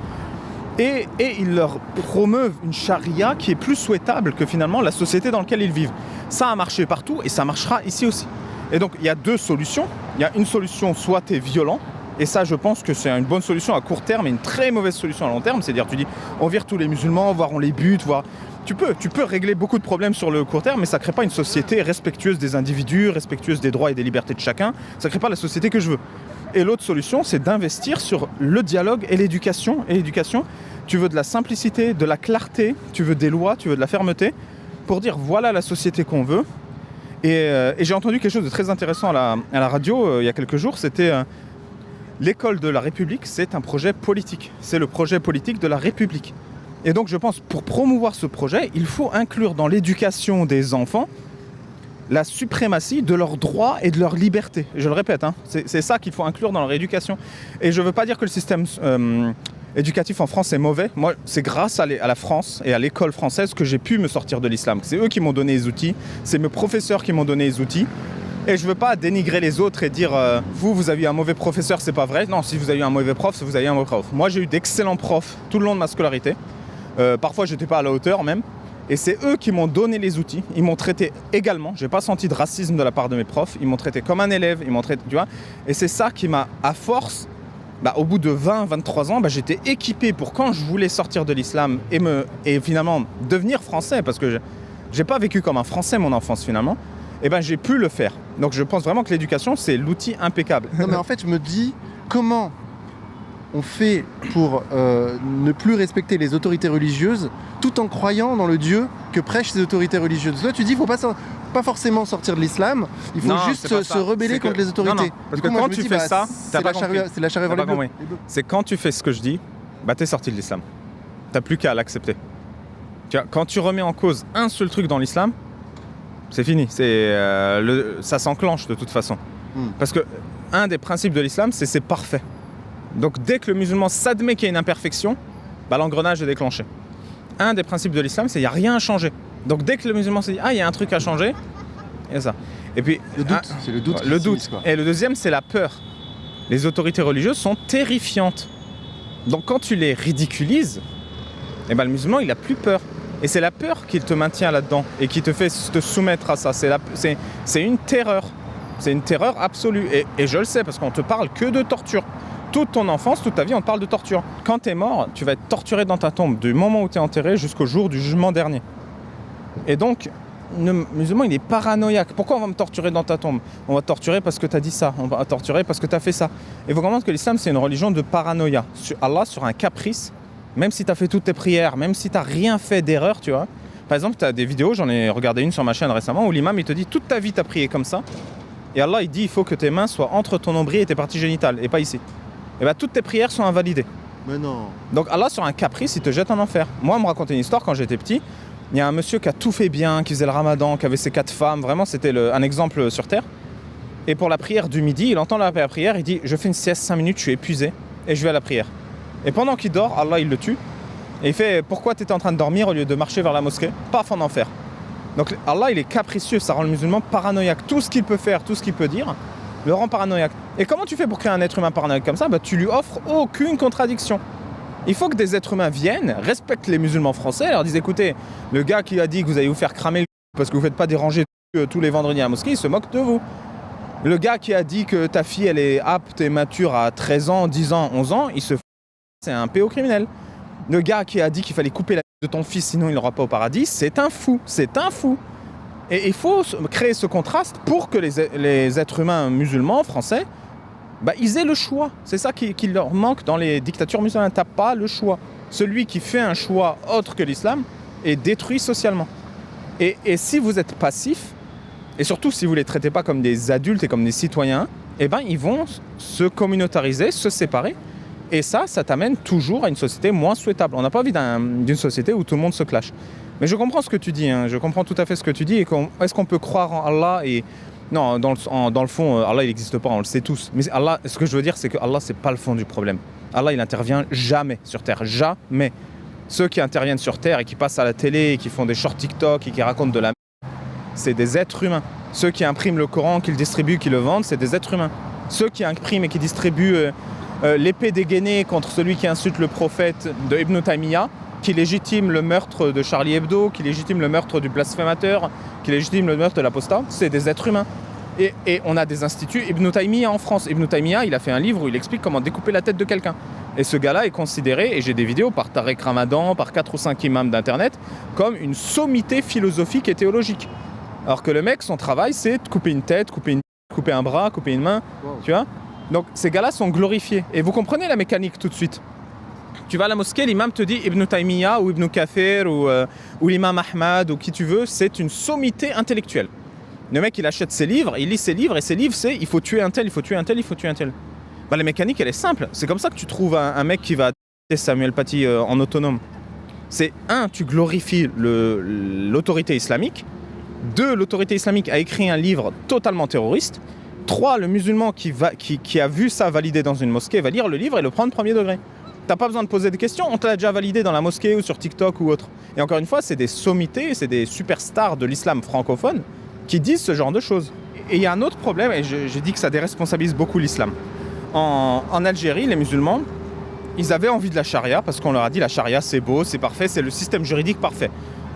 Et ils leur promeuvent une charia qui est plus souhaitable que finalement la société dans laquelle ils vivent. Ça a marché partout et ça marchera ici aussi. Et donc il y a 2 solutions. Il y a une solution, soit tu es violent, et ça je pense que c'est une bonne solution à court terme et une très mauvaise solution à long terme. C'est-à-dire tu dis on vire tous les musulmans, voire on les bute, voire... Tu peux régler beaucoup de problèmes sur le court terme, mais ça ne crée pas une société respectueuse des individus, respectueuse des droits et des libertés de chacun. Ça ne crée pas la société que je veux. Et l'autre solution, c'est d'investir sur le dialogue et l'éducation. Et l'éducation, tu veux de la simplicité, de la clarté, tu veux des lois, tu veux de la fermeté, pour dire voilà la société qu'on veut. Et j'ai entendu quelque chose de très intéressant à la radio il y a quelques jours, c'était l'école de la République, c'est un projet politique. C'est le projet politique de la République. Et donc je pense, pour promouvoir ce projet, il faut inclure dans l'éducation des enfants la suprématie de leurs droits et de leurs libertés. Je le répète, hein, c'est ça qu'il faut inclure dans leur éducation. Et je ne veux pas dire que le système éducatif en France est mauvais. Moi, c'est grâce à la France et à l'école française que j'ai pu me sortir de l'islam. C'est eux qui m'ont donné les outils, c'est mes professeurs qui m'ont donné les outils. Et je ne veux pas dénigrer les autres et dire vous avez eu un mauvais professeur, c'est pas vrai. Non, si vous avez eu un mauvais prof, vous avez eu un mauvais prof. Moi, j'ai eu d'excellents profs tout le long de ma scolarité. Parfois, je n'étais pas à la hauteur même. Et c'est eux qui m'ont donné les outils. Ils m'ont traité également. Je n'ai pas senti de racisme de la part de mes profs. Ils m'ont traité comme un élève. Ils m'ont traité, tu vois. Et c'est ça qui m'a, à force, au bout de 20-23 ans, j'étais équipé pour quand je voulais sortir de l'islam et finalement devenir français, parce que j'ai pas vécu comme un Français mon enfance finalement. Et j'ai pu le faire. Donc je pense vraiment que l'éducation, c'est l'outil impeccable. Non, mais en fait, je me dis comment on fait pour ne plus respecter les autorités religieuses tout en croyant dans le Dieu que prêchent ces autorités religieuses. Là, tu dis qu'il ne faut pas forcément sortir de l'islam, il faut juste se rebeller contre les autorités. Non, parce que quand tu fais ça, c'est la charia vers les bœufs. C'est quand tu fais ce que je dis, t'es sorti de l'islam. T'as plus qu'à l'accepter. Quand tu remets en cause un seul truc dans l'islam, c'est fini. Ça s'enclenche de toute façon. Parce que un des principes de l'islam, c'est parfait. Donc dès que le musulman s'admet qu'il y a une imperfection, l'engrenage est déclenché. Un des principes de l'islam, c'est qu'il n'y a rien à changer. Donc dès que le musulman se dit il y a un truc à changer, il y a ça. Et puis le doute, c'est le doute. Le doute. Et le deuxième, c'est la peur. Les autorités religieuses sont terrifiantes. Donc quand tu les ridiculises, le musulman il a plus peur. Et c'est la peur qui te maintient là-dedans et qui te fait te soumettre à ça. C'est une terreur. C'est une terreur absolue. Et je le sais parce qu'on te parle que de torture. Toute ton enfance, toute ta vie, on te parle de torture. Quand tu es mort, tu vas être torturé dans ta tombe du moment où tu es enterré jusqu'au jour du jugement dernier. Et donc, le musulman, il est paranoïaque. Pourquoi on va me torturer dans ta tombe ? On va te torturer parce que tu as dit ça. On va te torturer parce que tu as fait ça. Et vous comprenez que l'islam, c'est une religion de paranoïa. Sur Allah, sur un caprice, même si tu as fait toutes tes prières, même si tu n'as rien fait d'erreur, tu vois, Par exemple, tu as des vidéos, j'en ai regardé une sur ma chaîne récemment, où l'imam il te dit toute ta vie tu as prié comme ça, et Allah il dit il faut que tes mains soient entre ton nombril et tes parties génitales, et pas ici. Et bien toutes tes prières sont invalidées. Mais non. Donc Allah sur un caprice il te jette en enfer. Moi on me racontait une histoire quand j'étais petit, il y a un monsieur qui a tout fait bien, qui faisait le ramadan, qui avait ses 4 femmes, vraiment c'était un exemple sur terre. Et pour la prière du midi, il entend la prière, il dit je fais une sieste 5 minutes, je suis épuisé, et je vais à la prière. Et pendant qu'il dort, Allah il le tue. Et il fait pourquoi tu étais en train de dormir au lieu de marcher vers la mosquée? Paf en enfer. Donc Allah il est capricieux, ça rend le musulman paranoïaque. Tout ce qu'il peut faire, tout ce qu'il peut dire, le rend paranoïaque. Et comment tu fais pour créer un être humain paranoïaque comme ça? Tu lui offres aucune contradiction. Il faut que des êtres humains viennent, respectent les musulmans français, leur disent écoutez, le gars qui a dit que vous allez vous faire cramer le parce que vous ne faites pas déranger tous les vendredis à la mosquée, il se moque de vous. Le gars qui a dit que ta fille elle est apte et mature à 13 ans, 10 ans, 11 ans, il se fout. C'est un péo criminel. Le gars qui a dit qu'il fallait couper la tête de ton fils sinon il n'aura pas au paradis, c'est un fou, c'est un fou. Et il faut créer ce contraste pour que les êtres humains musulmans, français, ils aient le choix. C'est ça qui leur manque dans les dictatures musulmanes. T'as pas le choix. Celui qui fait un choix autre que l'islam est détruit socialement. Et si vous êtes passif, et surtout si vous ne les traitez pas comme des adultes et comme des citoyens, ils vont se communautariser, se séparer. Et ça t'amène toujours à une société moins souhaitable. On n'a pas envie d'une société où tout le monde se clash. Mais je comprends ce que tu dis, hein. Je comprends tout à fait ce que tu dis. Est-ce qu'on peut croire en Allah et... Non, dans le fond, Allah il n'existe pas, on le sait tous. Mais Allah, ce que je veux dire, c'est que Allah, c'est pas le fond du problème. Allah, il intervient jamais sur Terre, jamais. Ceux qui interviennent sur Terre et qui passent à la télé et qui font des shorts TikTok et qui racontent de la merde, c'est des êtres humains. Ceux qui impriment le Coran, qui le distribuent, qui le vendent, c'est des êtres humains. Ceux qui impriment et qui distribuent l'épée dégainée contre celui qui insulte le prophète de Ibn Taymiyyah, qui légitime le meurtre de Charlie Hebdo, qui légitime le meurtre du blasphémateur, qui légitime le meurtre de l'apostat, c'est des êtres humains. Et on a des instituts. Ibn Taymiyyah en France, Ibn Taymiyyah, il a fait un livre où il explique comment découper la tête de quelqu'un. Et ce gars-là est considéré, et j'ai des vidéos par Tariq Ramadan, par 4 ou 5 imams d'internet, comme une sommité philosophique et théologique. Alors que le mec, son travail, c'est de couper une tête, couper un bras, couper une main, tu vois. Donc ces gars-là sont glorifiés. Et vous comprenez la mécanique tout de suite. Tu vas à la mosquée, l'imam te dit Ibn Taymiyyah ou Ibn Kathir ou l'imam Ahmad ou qui tu veux, c'est une sommité intellectuelle. Le mec, il achète ses livres, il lit ses livres et ses livres, c'est il faut tuer un tel, il faut tuer un tel, il faut tuer un tel. La mécanique, elle est simple. C'est comme ça que tu trouves un mec qui va tuer Samuel Paty en autonome. C'est tu glorifies l'autorité islamique. 2, l'autorité islamique a écrit un livre totalement terroriste. 3, le musulman qui a vu ça validé dans une mosquée va lire le livre et le prendre premier degré. T'as pas besoin de poser des questions, on te l'a déjà validé dans la mosquée ou sur TikTok ou autre. Et encore une fois, c'est des sommités, c'est des superstars de l'islam francophone qui disent ce genre de choses. Et il y a un autre problème, et j'ai dit que ça déresponsabilise beaucoup l'islam. En Algérie, les musulmans, ils avaient envie de la charia parce qu'on leur a dit la charia c'est beau, c'est parfait, c'est le système juridique parfait.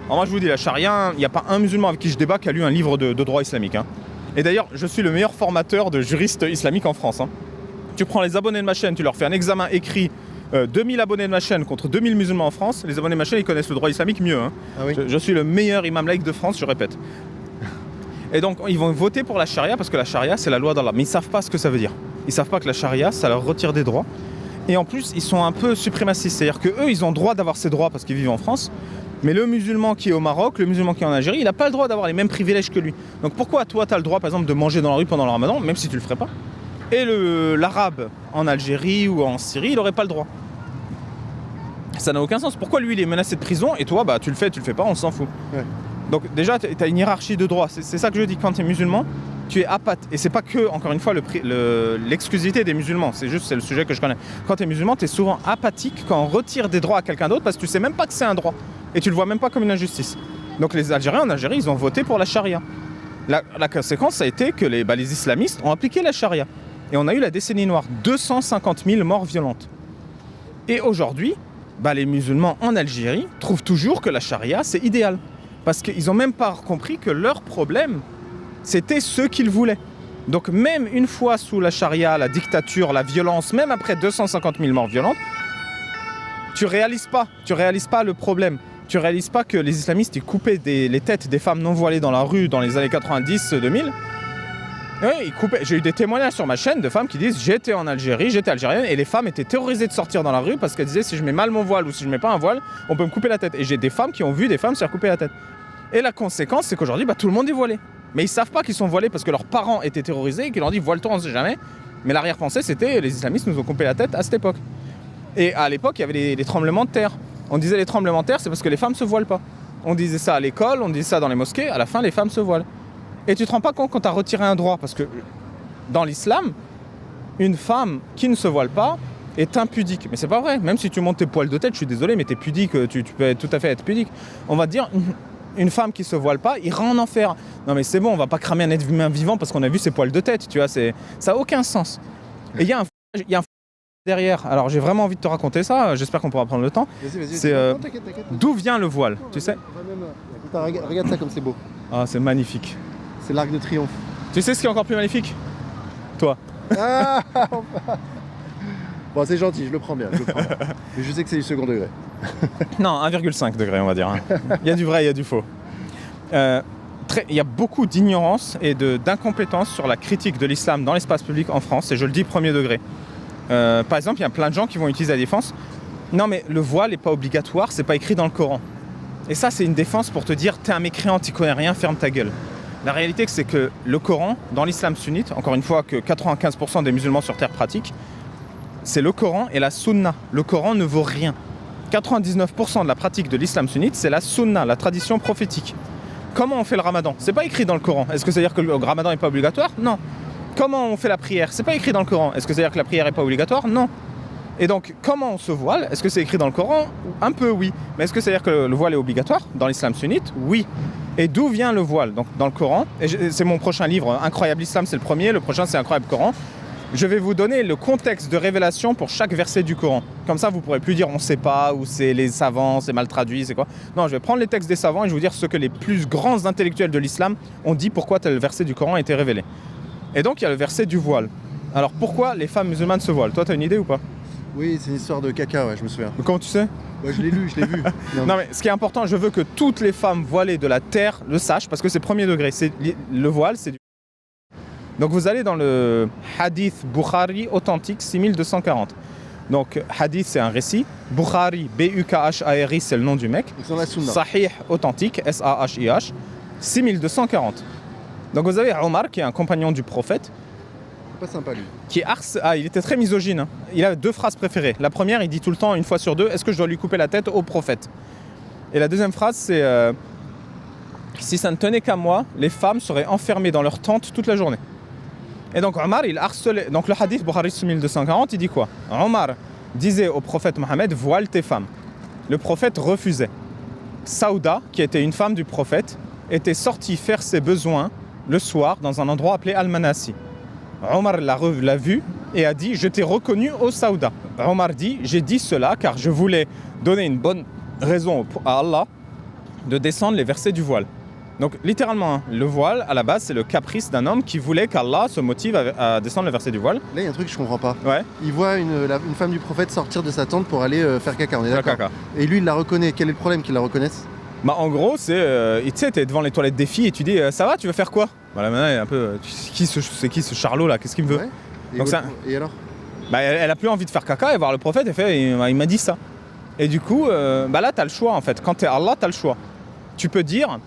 Alors moi je vous dis, la charia, il n'y a pas un musulman avec qui je débat qui a lu un livre de droit islamique. Hein. Et d'ailleurs, je suis le meilleur formateur de juristes islamiques en France. Hein. Tu prends les abonnés de ma chaîne, tu leur fais un examen écrit, 2000 abonnés de ma chaîne contre 2000 musulmans en France, les abonnés de ma chaîne, ils connaissent le droit islamique mieux. Hein. Ah oui. Je suis le meilleur imam laïque de France, je répète. Et donc, ils vont voter pour la charia parce que la charia, c'est la loi d'Allah. Mais ils ne savent pas ce que ça veut dire. Ils ne savent pas que la charia, ça leur retire des droits. Et en plus, ils sont un peu suprémacistes. C'est-à-dire qu'eux, ils ont le droit d'avoir ces droits parce qu'ils vivent en France. Mais le musulman qui est au Maroc, le musulman qui est en Algérie, il n'a pas le droit d'avoir les mêmes privilèges que lui. Donc pourquoi toi, tu as le droit, par exemple, de manger dans la rue pendant le ramadan, même si tu ne le ferais pas, et l'arabe en Algérie ou en Syrie, il n'aurait pas le droit. Ça n'a aucun sens. Pourquoi lui, il est menacé de prison et toi, tu le fais pas, on s'en fout. Ouais. Donc déjà, tu as une hiérarchie de droits. C'est ça que je dis, quand tu es musulman, tu es apathe. Et c'est pas que, encore une fois, l'exclusivité des musulmans. C'est le sujet que je connais. Quand tu es musulman, tu es souvent apathique quand on retire des droits à quelqu'un d'autre parce que tu sais même pas que c'est un droit. Et tu le vois même pas comme une injustice. Donc les Algériens en Algérie, ils ont voté pour la charia. La conséquence, ça a été que les islamistes ont appliqué la charia. Et on a eu la décennie noire. 250 000 morts violentes. Et aujourd'hui, les musulmans en Algérie trouvent toujours que la charia, c'est idéal. Parce qu'ils n'ont même pas compris que leur problème, c'était ce qu'ils voulaient. Donc même une fois sous la charia, la dictature, la violence, même après 250 000 morts violentes, tu réalises pas le problème. Tu réalises pas que les islamistes ils coupaient les têtes des femmes non voilées dans la rue dans les années 90-2000. Oui, ils coupaient. J'ai eu des témoignages sur ma chaîne de femmes qui disent j'étais en Algérie, j'étais algérienne et les femmes étaient terrorisées de sortir dans la rue parce qu'elles disaient si je mets mal mon voile ou si je mets pas un voile, on peut me couper la tête. Et j'ai des femmes qui ont vu des femmes se faire couper la tête. Et la conséquence, c'est qu'aujourd'hui, tout le monde est voilé. Mais ils savent pas qu'ils sont voilés parce que leurs parents étaient terrorisés et qu'ils leur ont dit voile-toi, on sait jamais. Mais l'arrière-pensée, c'était les islamistes nous ont coupé la tête à cette époque. Et à l'époque, il y avait les tremblements de terre. On disait les tremblements de terre, c'est parce que les femmes se voilent pas. On disait ça à l'école, on disait ça dans les mosquées, à la fin, les femmes se voilent. Et tu te rends pas compte quand tu as retiré un droit, parce que dans l'islam, une femme qui ne se voile pas est impudique. Mais c'est pas vrai, même si tu montes tes poils de tête, je suis désolé, mais t'es pudique, tu peux tout à fait être pudique. On va te dire, une femme qui se voile pas ira en enfer. Non mais c'est bon, on va pas cramer un être humain vivant parce qu'on a vu ses poils de tête, tu vois, ça a aucun sens. Et il y a un derrière, alors j'ai vraiment envie de te raconter ça, j'espère qu'on pourra prendre le temps. Vas-y, c'est t'inquiète. d'où vient le voile, tu sais. Regarde ça comme c'est beau. Ah, c'est magnifique. C'est l'Arc de Triomphe. Tu sais ce qui est encore plus magnifique? Toi. Ah, bon, c'est gentil, je le prends bien. Mais je sais que c'est du second degré. Non, 1,5 degré, on va dire. Il y a du vrai, il y a du faux. Il y a beaucoup d'ignorance et d'incompétence sur la critique de l'islam dans l'espace public en France, et je le dis premier degré. Par exemple, il y a plein de gens qui vont utiliser la défense. Non, mais le voile n'est pas obligatoire, c'est pas écrit dans le Coran. Et ça, c'est une défense pour te dire, t'es un mécréant, t'y connais rien, ferme ta gueule. La réalité, c'est que le Coran, dans l'islam sunnite, encore une fois que 95% des musulmans sur Terre pratiquent, c'est le Coran et la Sunna. Le Coran ne vaut rien. 99% de la pratique de l'islam sunnite, c'est la Sunna, la tradition prophétique. Comment on fait le ramadan? C'est pas écrit dans le Coran. Est-ce que ça veut dire que le ramadan n'est pas obligatoire? Non. Comment on fait la prière? C'est pas écrit dans le Coran. Est-ce que ça veut dire que la prière n'est pas obligatoire? Non. Et donc, comment on se voile? Est-ce que c'est écrit dans le Coran? Un peu, oui. Mais est-ce que ça veut dire que le voile est obligatoire dans l'islam sunnite? Oui. Et d'où vient le voile? Donc, dans le Coran, et c'est mon prochain livre, Incroyable Islam, c'est le premier, le prochain, c'est Incroyable Coran. Je vais vous donner le contexte de révélation pour chaque verset du Coran. Comme ça, vous ne pourrez plus dire on ne sait pas, ou c'est les savants, c'est mal traduit, c'est quoi. Non, je vais prendre les textes des savants et je vais vous dire ce que les plus grands intellectuels de l'islam ont dit pourquoi tel verset du Coran a été révélé. Et donc, il y a le verset du voile. Alors, pourquoi les femmes musulmanes se voilent? Toi, tu as une idée ou pas? Oui, c'est une histoire de caca, ouais, je me souviens. Comment tu sais? Ouais, je l'ai lu. Non, mais ce qui est important, je veux que toutes les femmes voilées de la terre le sachent, parce que c'est premier degré. Le voile, c'est du... Donc vous allez dans le hadith Bukhari authentique 6240. Donc hadith, c'est un récit. Bukhari, B-U-K-H-A-R-I, c'est le nom du mec. Ils sont la sunna. Sahih authentique, S-A-H-I-H, 6240. Donc vous avez Omar, qui est un compagnon du prophète. Pas sympa, lui. Il était très misogyne. Hein. Il a deux phrases préférées. La première, il dit tout le temps, une fois sur deux, est-ce que je dois lui couper la tête au prophète? Et la deuxième phrase, c'est si ça ne tenait qu'à moi, les femmes seraient enfermées dans leur tente toute la journée. Et donc Omar, il harcelait. Donc le hadith Bukhari 6240, il dit quoi? Omar disait au prophète Mohammed, voile tes femmes. Le prophète refusait. Saouda, qui était une femme du prophète, était sortie faire ses besoins le soir dans un endroit appelé Al-Manasi. Omar l'a vu et a dit, je t'ai reconnu au Saouda. Omar dit, j'ai dit cela car je voulais donner une bonne raison à Allah de descendre les versets du voile. Donc littéralement, le voile, à la base, c'est le caprice d'un homme qui voulait qu'Allah se motive à descendre les versets du voile. Là, il y a un truc que je comprends pas. Ouais. Il voit une femme du prophète sortir de sa tente pour aller faire caca, on est d'accord? Caca. Et lui, il la reconnaît. Quel est le problème qu'il la reconnaisse? Bah en gros, c'est, tu sais, t'es devant les toilettes des filles et tu dis, ça va, tu veux faire quoi? Bah là maintenant, elle est un peu, c'est qui ce charlot là? Qu'est-ce qu'il me veut? Ouais. Donc, et alors? Bah elle a plus envie de faire caca et voir le prophète, il m'a dit ça. Et du coup, bah là, t'as le choix en fait. Quand t'es Allah, t'as le choix. Tu peux dire,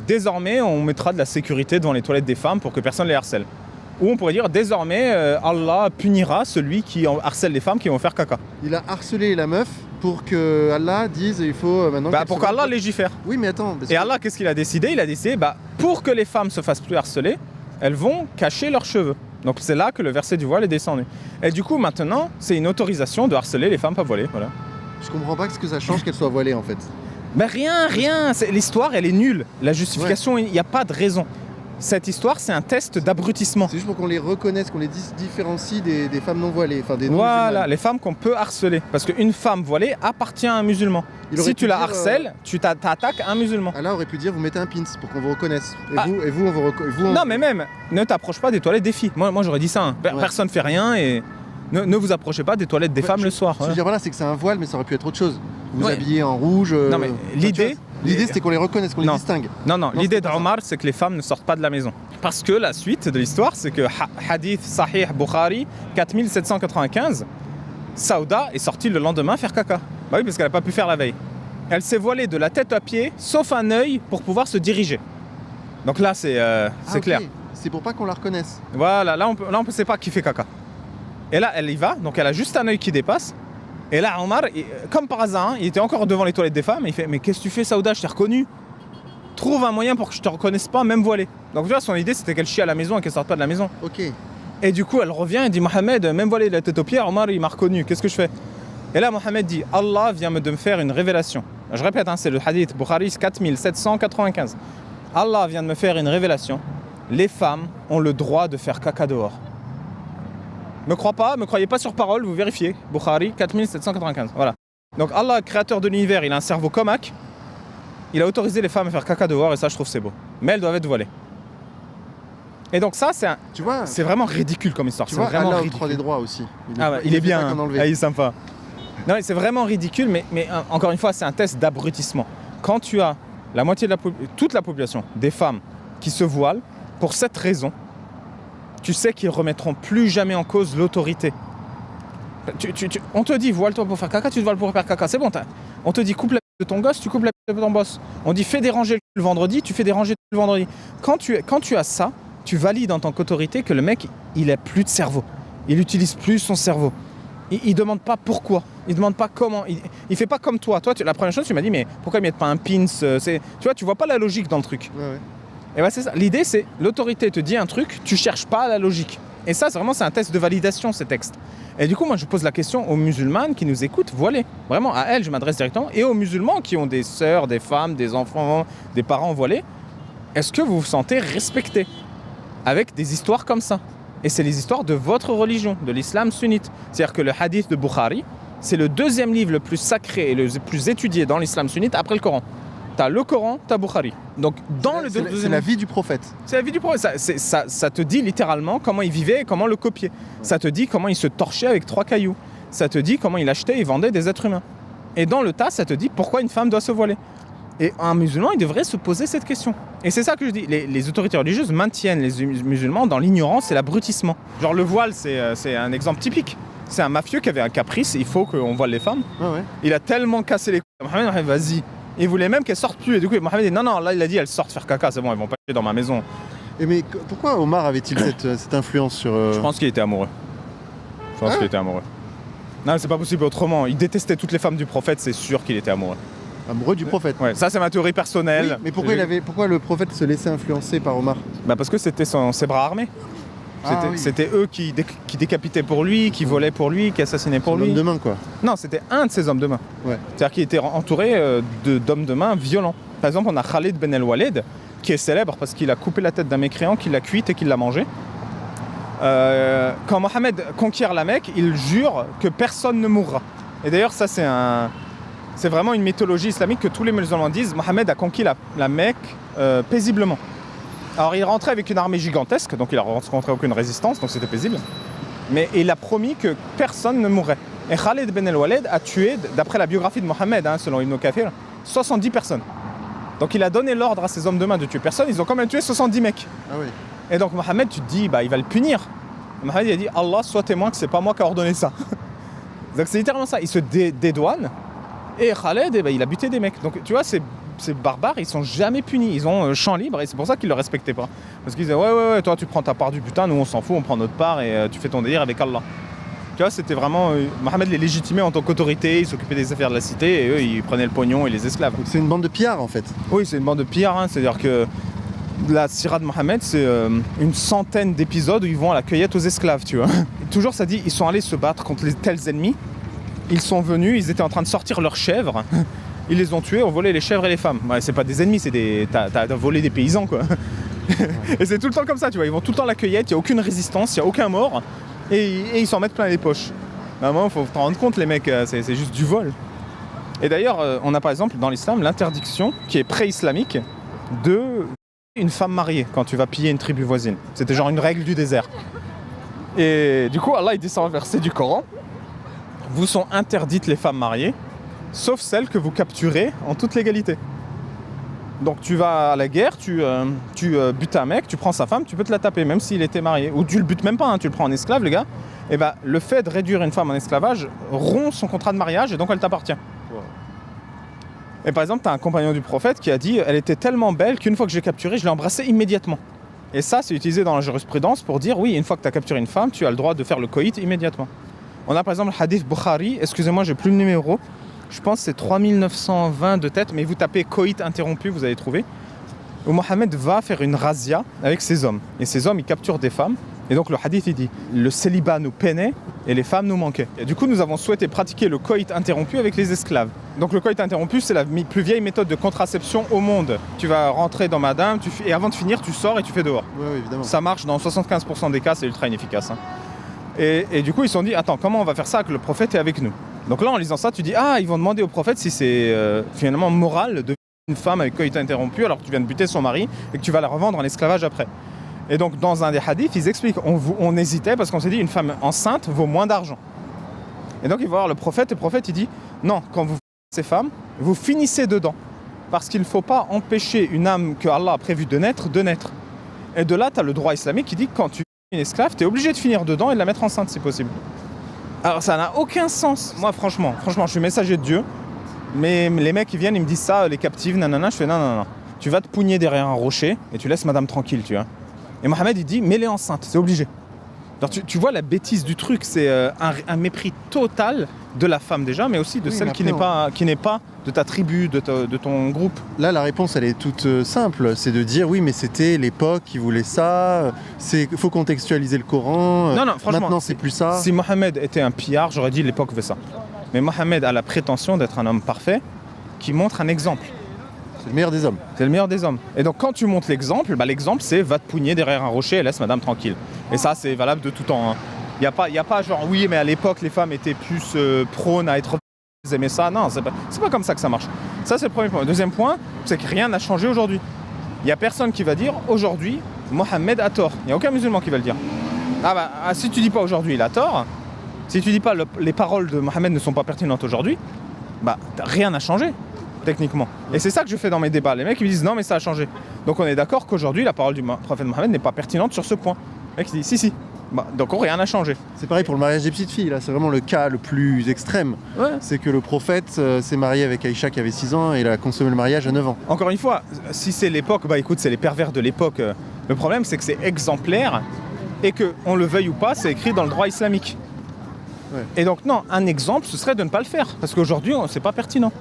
désormais, on mettra de la sécurité devant les toilettes des femmes pour que personne les harcèle. Ou on pourrait dire, désormais, Allah punira celui qui harcèle les femmes qui vont faire caca. Il a harcelé la meuf pour que Allah dise, il faut maintenant... Bah pour qu'Allah légifère. Oui, mais attends... Et Allah, qu'est-ce qu'il a décidé? Il a décidé, bah, pour que les femmes se fassent plus harceler, elles vont cacher leurs cheveux. Donc c'est là que le verset du voile est descendu. Et du coup, maintenant, c'est une autorisation de harceler les femmes pas voilées. Voilà. Je comprends pas ce que ça change qu'elles soient voilées en fait. Ben rien. L'histoire, elle est nulle. La justification, il n'y a pas de raison. Cette histoire, c'est un test d'abrutissement. C'est juste pour qu'on les reconnaisse, qu'on les différencie des femmes non voilées, enfin des non Voilà, musulmanes. les femmes qu'on peut harceler. Parce qu'une femme voilée appartient à un musulman. Si tu la harcèles, tu t'attaques un musulman. Allah aurait pu dire, vous mettez un pins pour qu'on vous reconnaisse. Et vous, on vous reconnaît. Non, mais même, ne t'approche pas des toilettes des filles. Moi j'aurais dit ça. Hein. Personne ne fait rien et ne vous approchez pas des toilettes des femmes le soir. Je veux dire, voilà, c'est que c'est un voile, mais ça aurait pu être autre chose. Vous habillez en rouge. Non, mais l'idée... L'idée, c'était qu'on les reconnaisse, qu'on les distingue. Non, l'idée d'Omar, c'est que les femmes ne sortent pas de la maison. Parce que la suite de l'histoire, c'est que hadith Sahih Bukhari 4795, Saouda est sortie le lendemain faire caca. Bah oui, parce qu'elle n'a pas pu faire la veille. Elle s'est voilée de la tête à pied, sauf un œil, pour pouvoir se diriger. Donc là, c'est clair. C'est pour pas qu'on la reconnaisse. Voilà, là on ne sait pas qui fait caca. Et là, elle y va, donc elle a juste un œil qui dépasse. Et là, Omar, comme par hasard, hein, il était encore devant les toilettes des femmes, et il fait « Mais qu'est-ce que tu fais, Saouda? Je t'ai reconnu. Trouve un moyen pour que je te reconnaisse pas, même voilée. » Donc tu vois, son idée, c'était qu'elle chie à la maison et qu'elle sorte pas de la maison. Ok. Et du coup, elle revient et dit « Mohamed, même voilée de la tête aux pieds, Omar, il m'a reconnu. Qu'est-ce que je fais ?» Et là, Mohamed dit « Allah vient de me faire une révélation. » Je répète, hein, c'est le hadith Bukhari 4795. « Allah vient de me faire une révélation. Les femmes ont le droit de faire caca dehors. » Me croyez pas sur parole, vous vérifiez. Bukhari 4795. Voilà. Donc Allah, créateur de l'univers, il a un cerveau comme Ak. Il a autorisé les femmes à faire caca dehors et ça, je trouve c'est beau. Mais elles doivent être voilées. Et donc ça, tu vois, c'est vraiment ridicule comme histoire. Tu vois, vraiment Allah ridicule. octroie des droits aussi. Il est bien. Il est sympa. Non, c'est vraiment ridicule, mais encore une fois, c'est un test d'abrutissement. Quand tu as la moitié de toute la population, des femmes qui se voilent, pour cette raison, tu sais qu'ils ne remettront plus jamais en cause l'autorité. On te dit, voile-toi pour faire caca, tu te voiles pour faire caca, c'est bon. On te dit, coupe la de ton gosse, tu coupes la de ton boss. On dit, fais déranger le vendredi, tu fais déranger le vendredi. Quand tu as ça, tu valides en tant qu'autorité que le mec, il n'a plus de cerveau. Il n'utilise plus son cerveau. Il demande pas pourquoi, il demande pas comment, il fait pas comme toi. Toi, la première chose, tu m'as dit, mais pourquoi ils mettent pas un pins, tu vois pas la logique dans le truc. Ouais. Et c'est ça. L'idée, c'est l'autorité te dit un truc, tu cherches pas la logique. Et ça, c'est un test de validation, ces textes. Et du coup, moi, je pose la question aux musulmanes qui nous écoutent, voilées. Vraiment, à elles, je m'adresse directement, et aux musulmans qui ont des sœurs, des femmes, des enfants, des parents voilés. Est-ce que vous vous sentez respectés avec des histoires comme ça? Et c'est les histoires de votre religion, de l'islam sunnite. C'est-à-dire que le hadith de Bukhari, c'est le deuxième livre le plus sacré et le plus étudié dans l'islam sunnite après le Coran. T'as le Coran, t'as Bukhari. Donc c'est la vie du prophète. C'est la vie du prophète. Ça te dit littéralement comment il vivait et comment le copier. Ça te dit comment il se torchait avec 3 cailloux. Ça te dit comment il achetait et vendait des êtres humains. Et dans le tas, ça te dit pourquoi une femme doit se voiler. Et un musulman, il devrait se poser cette question. Et c'est ça que je dis. Les autorités religieuses maintiennent les musulmans dans l'ignorance et l'abrutissement. Genre le voile, c'est un exemple typique. C'est un mafieux qui avait un caprice, il faut qu'on voile les femmes. Ouais. Il a tellement cassé les couilles. Mohamed, vas-y. Il voulait même qu'elles sortent plus. Et du coup, Mohamed dit non, là il a dit elles sortent faire caca, c'est bon, elles vont pas aller dans ma maison. Et mais pourquoi Omar avait-il cette influence sur... Je pense qu'il était amoureux. Non, mais c'est pas possible autrement. Il détestait toutes les femmes du prophète, c'est sûr qu'il était amoureux. Amoureux du prophète. Ouais, ça c'est ma théorie personnelle. Oui, mais pourquoi le prophète se laissait influencer par Omar? Parce que c'était ses bras armés. C'était eux qui décapitaient pour lui, qui volaient pour lui, qui assassinaient pour lui. L'homme de main, quoi. Non, c'était un de ces hommes de main. Ouais. C'est-à-dire qu'il était entouré d'hommes de main violents. Par exemple, on a Khalid Ben el-Walid, qui est célèbre parce qu'il a coupé la tête d'un mécréant, qu'il l'a cuite et qu'il l'a mangé. Quand Mohammed conquiert la Mecque, il jure que personne ne mourra. Et d'ailleurs, ça c'est vraiment une mythologie islamique que tous les musulmans disent. Mohammed a conquis la Mecque paisiblement. Alors il rentrait avec une armée gigantesque, donc il n'a rencontré aucune résistance, donc c'était paisible. Mais il a promis que personne ne mourrait. Et Khalid Ben el-Walid a tué, d'après la biographie de Mohammed, selon Ibn Kathir, 70 personnes. Donc il a donné l'ordre à ses hommes de main de tuer personne, ils ont quand même tué 70 mecs. Ah oui. Et donc Mohammed, tu te dis, il va le punir. Mohammed il a dit, Allah soit témoin que c'est pas moi qui a ordonné ça. Donc c'est littéralement ça, il se dédouane, et Khalid, il a buté des mecs. Donc tu vois, ces barbares, ils sont jamais punis, ils ont champ libre et c'est pour ça qu'ils le respectaient pas. Parce qu'ils disaient ouais, toi tu prends ta part du butin, nous on s'en fout, on prend notre part et tu fais ton délire avec Allah. Tu vois, c'était vraiment... Mohammed les légitimait en tant qu'autorité, il s'occupait des affaires de la cité et eux ils prenaient le pognon et les esclaves. Donc c'est une bande de pillards en fait. Oui, c'est une bande de pillards, c'est-à-dire que la Sira de Mohammed, c'est une centaine d'épisodes où ils vont à la cueillette aux esclaves, tu vois. Et toujours ça dit, ils sont allés se battre contre tels ennemis, ils sont venus, ils étaient en train de sortir leurs chèvres. Ils les ont tués, ont volé les chèvres et les femmes. Ouais, c'est pas des ennemis, t'as volé des paysans, quoi. Et c'est tout le temps comme ça, tu vois. Ils vont tout le temps à la cueillette, il n'y a aucune résistance, il n'y a aucun mort. Et ils s'en mettent plein les poches. À un moment, il faut te rendre compte, les mecs, c'est juste du vol. Et d'ailleurs, on a par exemple dans l'islam l'interdiction, qui est pré-islamique, de une femme mariée quand tu vas piller une tribu voisine. C'était genre une règle du désert. Et du coup, Allah il descend un verset du Coran. Vous sont interdites les femmes mariées, sauf celles que vous capturez en toute légalité. Donc tu vas à la guerre, tu butes un mec, tu prends sa femme, tu peux te la taper, même s'il était marié. Ou tu le butes même pas, hein, tu le prends en esclave, le gars. Et ben, le fait de réduire une femme en esclavage rompt son contrat de mariage et donc elle t'appartient. Wow. Et par exemple, tu as un compagnon du prophète qui a dit « Elle était tellement belle qu'une fois que je l'ai capturée, je l'ai embrassée immédiatement. » Et ça, c'est utilisé dans la jurisprudence pour dire « Oui, une fois que tu as capturé une femme, tu as le droit de faire le coït immédiatement. » On a par exemple le hadith Bukhari, excusez-moi, j'ai plus le numéro. Je pense que c'est 3920 de tête, mais vous tapez coït interrompu, vous allez trouver. Où Mohammed va faire une razzia avec ses hommes. Et ces hommes, ils capturent des femmes. Et donc le hadith, il dit « Le célibat nous peinait et les femmes nous manquaient. » Et du coup, nous avons souhaité pratiquer le coït interrompu avec les esclaves. Donc le coït interrompu, c'est la plus vieille méthode de contraception au monde. Tu vas rentrer dans madame, et avant de finir, tu sors et tu fais dehors. Oui, évidemment. Ça marche dans 75% des cas, c'est ultra inefficace. Hein. Et du coup, ils se sont dit « Attends, comment on va faire ça que le prophète est avec nous ?» Donc là, en lisant ça, tu dis « Ah, ils vont demander au prophète si c'est finalement moral de une femme avec coït interrompu alors que tu viens de buter son mari et que tu vas la revendre en esclavage après. » Et donc, dans un des hadiths, ils expliquent on hésitait parce qu'on s'est dit une femme enceinte vaut moins d'argent. Et donc, il va voir le prophète, et le prophète, il dit non, quand vous ces femmes, vous finissez dedans. Parce qu'il ne faut pas empêcher une âme que Allah a prévu de naître. Et de là, tu as le droit islamique qui dit que quand tu es une esclave, tu es obligé de finir dedans et de la mettre enceinte si possible. Alors, ça n'a aucun sens. Moi, franchement, je suis messager de Dieu, mais les mecs, ils viennent, ils me disent ça, les captives, nanana. Je fais non. Tu vas te pougner derrière un rocher et tu laisses madame tranquille, tu vois. Et Mohammed, il dit, mets-les enceinte, c'est obligé. Alors, tu vois la bêtise du truc, c'est un mépris total de la femme déjà, mais aussi de celle qui n'est pas de ta tribu, de ton groupe. Là, la réponse, elle est toute simple. C'est de dire, oui, mais c'était l'époque qui voulait ça. Il faut contextualiser le Coran. Non, franchement. Maintenant, c'est plus ça. Si Mohammed était un pillard, j'aurais dit l'époque veut ça. Mais Mohammed a la prétention d'être un homme parfait qui montre un exemple. C'est le meilleur des hommes. C'est le meilleur des hommes. Et donc quand tu montres l'exemple, l'exemple c'est va te pougner derrière un rocher et laisse madame tranquille. Et ça c'est valable de tout temps. Hein. Y a pas genre oui mais à l'époque les femmes étaient plus prônes à être elles aimaient ça. Non, c'est pas comme ça que ça marche. Ça c'est le premier point. Le deuxième point, c'est que rien n'a changé aujourd'hui. Il n'y a personne qui va dire aujourd'hui Mohammed a tort. Il n'y a aucun musulman qui va le dire. Si tu dis pas aujourd'hui il a tort, si tu dis pas les paroles de Mohammed ne sont pas pertinentes aujourd'hui, rien n'a changé. Techniquement. Et c'est ça que je fais dans mes débats. Les mecs ils me disent non mais ça a changé. Donc on est d'accord qu'aujourd'hui la parole du prophète Mohammed n'est pas pertinente sur ce point. Le mec il dit si. Donc rien n'a changé. C'est pareil pour le mariage des petites filles, là c'est vraiment le cas le plus extrême. Ouais. C'est que le prophète s'est marié avec Aïcha qui avait 6 ans et il a consommé le mariage à 9 ans. Encore une fois, si c'est l'époque, écoute, c'est les pervers de l'époque. Le problème c'est que c'est exemplaire et que on le veuille ou pas, c'est écrit dans le droit islamique. Ouais. Et donc non, un exemple ce serait de ne pas le faire parce qu'aujourd'hui c'est pas pertinent.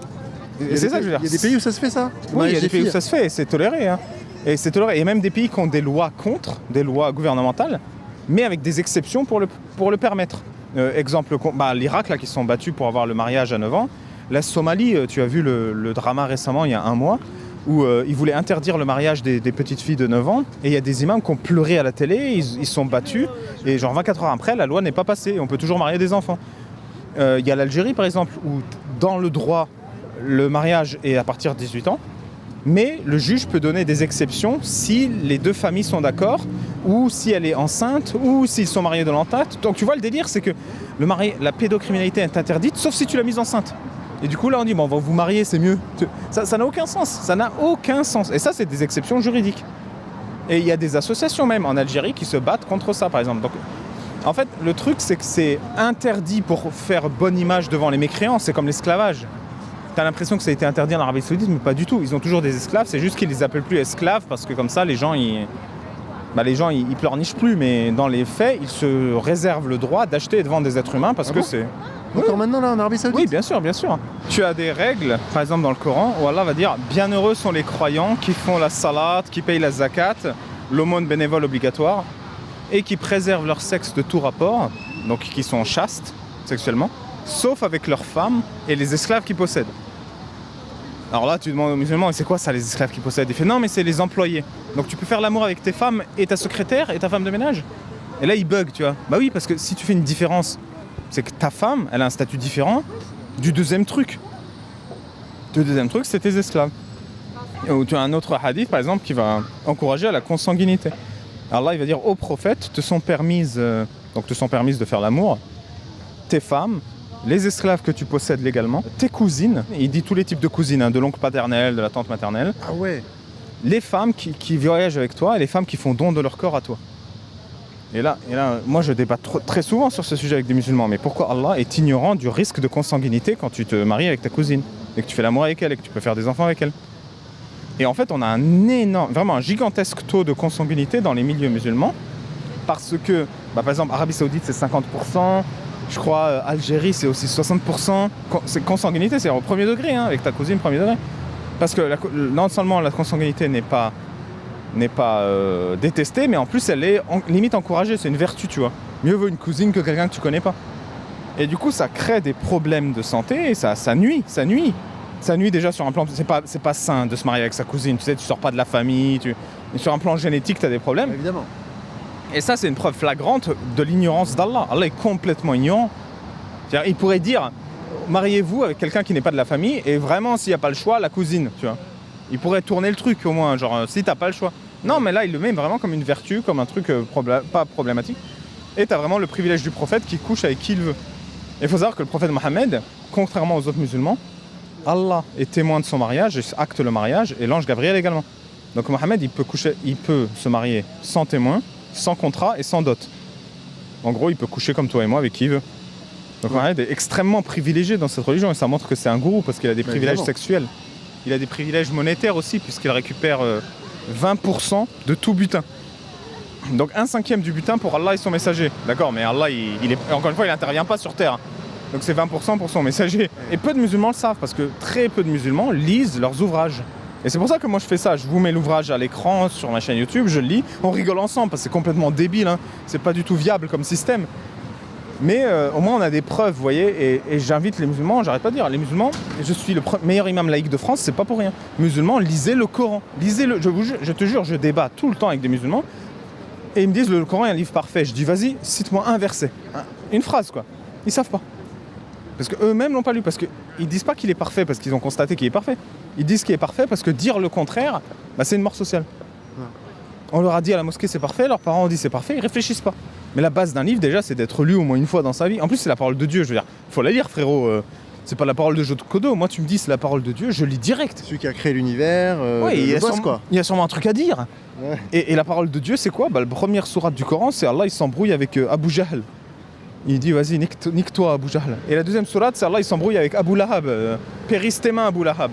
Et c'est ça que je veux dire. Il y a des pays où ça se fait ça. Oui, il y a des pays où ça se fait et c'est toléré. Hein. Et c'est toléré. Et même des pays qui ont des lois contre, des lois gouvernementales, mais avec des exceptions pour le permettre. Exemple, l'Irak, là, qui se sont battus pour avoir le mariage à 9 ans. La Somalie, tu as vu le drama récemment, il y a un mois, où ils voulaient interdire le mariage des petites filles de 9 ans. Et il y a des imams qui ont pleuré à la télé, ils se sont battus. Et genre 24 heures après, la loi n'est pas passée. On peut toujours marier des enfants. Il y a l'Algérie, par exemple, où dans le droit, le mariage est à partir de 18 ans, mais le juge peut donner des exceptions si les deux familles sont d'accord, ou si elle est enceinte, ou s'ils sont mariés de l'entente. Donc tu vois, le délire, c'est que la pédocriminalité est interdite, sauf si tu l'as mise enceinte. Et du coup, là, on dit, on va vous marier, c'est mieux. Ça n'a aucun sens. Ça n'a aucun sens. Et ça, c'est des exceptions juridiques. Et il y a des associations même en Algérie qui se battent contre ça, par exemple. Donc, en fait, le truc, c'est que c'est interdit pour faire bonne image devant les mécréants. C'est comme l'esclavage. T'as l'impression que ça a été interdit en Arabie Saoudite, mais pas du tout. Ils ont toujours des esclaves, c'est juste qu'ils les appellent plus esclaves parce que comme ça, les gens ils pleurnichent plus. Mais dans les faits, ils se réservent le droit d'acheter et de vendre des êtres humains parce que c'est... Encore maintenant là en Arabie Saoudite ? Oui, bien sûr. Tu as des règles, par exemple dans le Coran, où Allah va dire « Bienheureux sont les croyants qui font la salat, qui payent la zakat, l'aumône bénévole obligatoire, et qui préservent leur sexe de tout rapport, donc qui sont chastes sexuellement, sauf avec leurs femmes et les esclaves qu'ils possèdent. » Alors là, tu demandes aux musulmans, c'est quoi ça les esclaves qu'ils possèdent ? Il fait non, mais c'est les employés. Donc tu peux faire l'amour avec tes femmes et ta secrétaire et ta femme de ménage. Et là, il bug, tu vois. Bah oui, parce que si tu fais une différence, c'est que ta femme, elle a un statut différent du deuxième truc. Le deuxième truc, c'est tes esclaves. Ou tu as un autre hadith, par exemple, qui va encourager à la consanguinité. Alors là, il va dire aux prophètes, te sont permises de faire l'amour, tes femmes les esclaves que tu possèdes légalement, tes cousines, il dit tous les types de cousines, hein, de l'oncle paternel, de la tante maternelle, Ah ouais. les femmes qui voyagent avec toi et les femmes qui font don de leur corps à toi. Et là, moi je débatte très souvent sur ce sujet avec des musulmans, mais pourquoi Allah est ignorant du risque de consanguinité quand tu te maries avec ta cousine et que tu fais l'amour avec elle et que tu peux faire des enfants avec elle? Et en fait, on a un énorme, vraiment un gigantesque taux de consanguinité dans les milieux musulmans parce que, par exemple, Arabie Saoudite c'est 50%, je crois Algérie c'est aussi 60%. C'est consanguinité, c'est au premier degré, hein, avec ta cousine premier degré. Parce que non seulement la consanguinité n'est pas détestée, mais en plus elle est limite encouragée, c'est une vertu, tu vois. Mieux vaut une cousine que quelqu'un que tu connais pas. Et du coup, ça crée des problèmes de santé et ça nuit. Ça nuit déjà sur un plan, c'est pas sain de se marier avec sa cousine, tu sais, tu sors pas de la famille, et sur un plan génétique, tu as des problèmes. Évidemment. Et ça, c'est une preuve flagrante de l'ignorance d'Allah. Allah est complètement ignorant. C'est-à-dire, il pourrait dire, mariez-vous avec quelqu'un qui n'est pas de la famille, et vraiment, s'il n'y a pas le choix, la cousine, tu vois. Il pourrait tourner le truc, au moins, genre, si t'as pas le choix. Non, mais là, il le met vraiment comme une vertu, comme un truc pas problématique. Et t'as vraiment le privilège du prophète qui couche avec qui il veut. Et il faut savoir que le prophète Mohammed, contrairement aux autres musulmans, Allah est témoin de son mariage, et acte le mariage, et l'ange Gabriel également. Donc Mohammed, il peut se marier sans témoin, sans contrat et sans dot. En gros, il peut coucher comme toi et moi avec qui il veut. Donc Mohammed est extrêmement privilégié dans cette religion et ça montre que c'est un gourou parce qu'il a des privilèges sexuels. Il a des privilèges monétaires aussi puisqu'il récupère 20% de tout butin. Donc 1/5 du butin pour Allah et son messager. D'accord, mais Allah, encore une fois, il n'intervient pas sur terre. Donc c'est 20% pour son messager. Et peu de musulmans le savent parce que très peu de musulmans lisent leurs ouvrages. Et c'est pour ça que moi je fais ça, je vous mets l'ouvrage à l'écran sur ma chaîne YouTube, je le lis, on rigole ensemble parce que c'est complètement débile, hein. C'est pas du tout viable comme système. Mais au moins on a des preuves, vous voyez, et j'invite les musulmans, j'arrête pas de dire, les musulmans, je suis le meilleur imam laïque de France, c'est pas pour rien. Musulmans, lisez le Coran, lisez-le, je te jure, je débat tout le temps avec des musulmans, et ils me disent le Coran est un livre parfait, je dis vas-y, cite-moi un verset, une phrase quoi, ils savent pas. Parce qu'eux-mêmes l'ont pas lu, parce qu'ils disent pas qu'il est parfait parce qu'ils ont constaté qu'il est parfait. Ils disent qu'il est parfait parce que dire le contraire, c'est une mort sociale. Ouais. On leur a dit à la mosquée c'est parfait, leurs parents ont dit c'est parfait, ils réfléchissent pas. Mais la base d'un livre déjà c'est d'être lu au moins une fois dans sa vie. En plus c'est la parole de Dieu, je veux dire, faut la lire frérot. C'est pas la parole de Jokodo, moi tu me dis c'est la parole de Dieu, je lis direct. Celui qui a créé l'univers, il y a sûrement un truc à dire. Ouais. Et la parole de Dieu c'est quoi? Le première sourate du Coran c'est Allah il s'embrouille avec Abu Jahl. Il dit vas-y nique-toi Abu Jahl. Et la deuxième sourate c'est Allah il s'embrouille avec Abu Lahab, périsse tes mains Abu Lahab.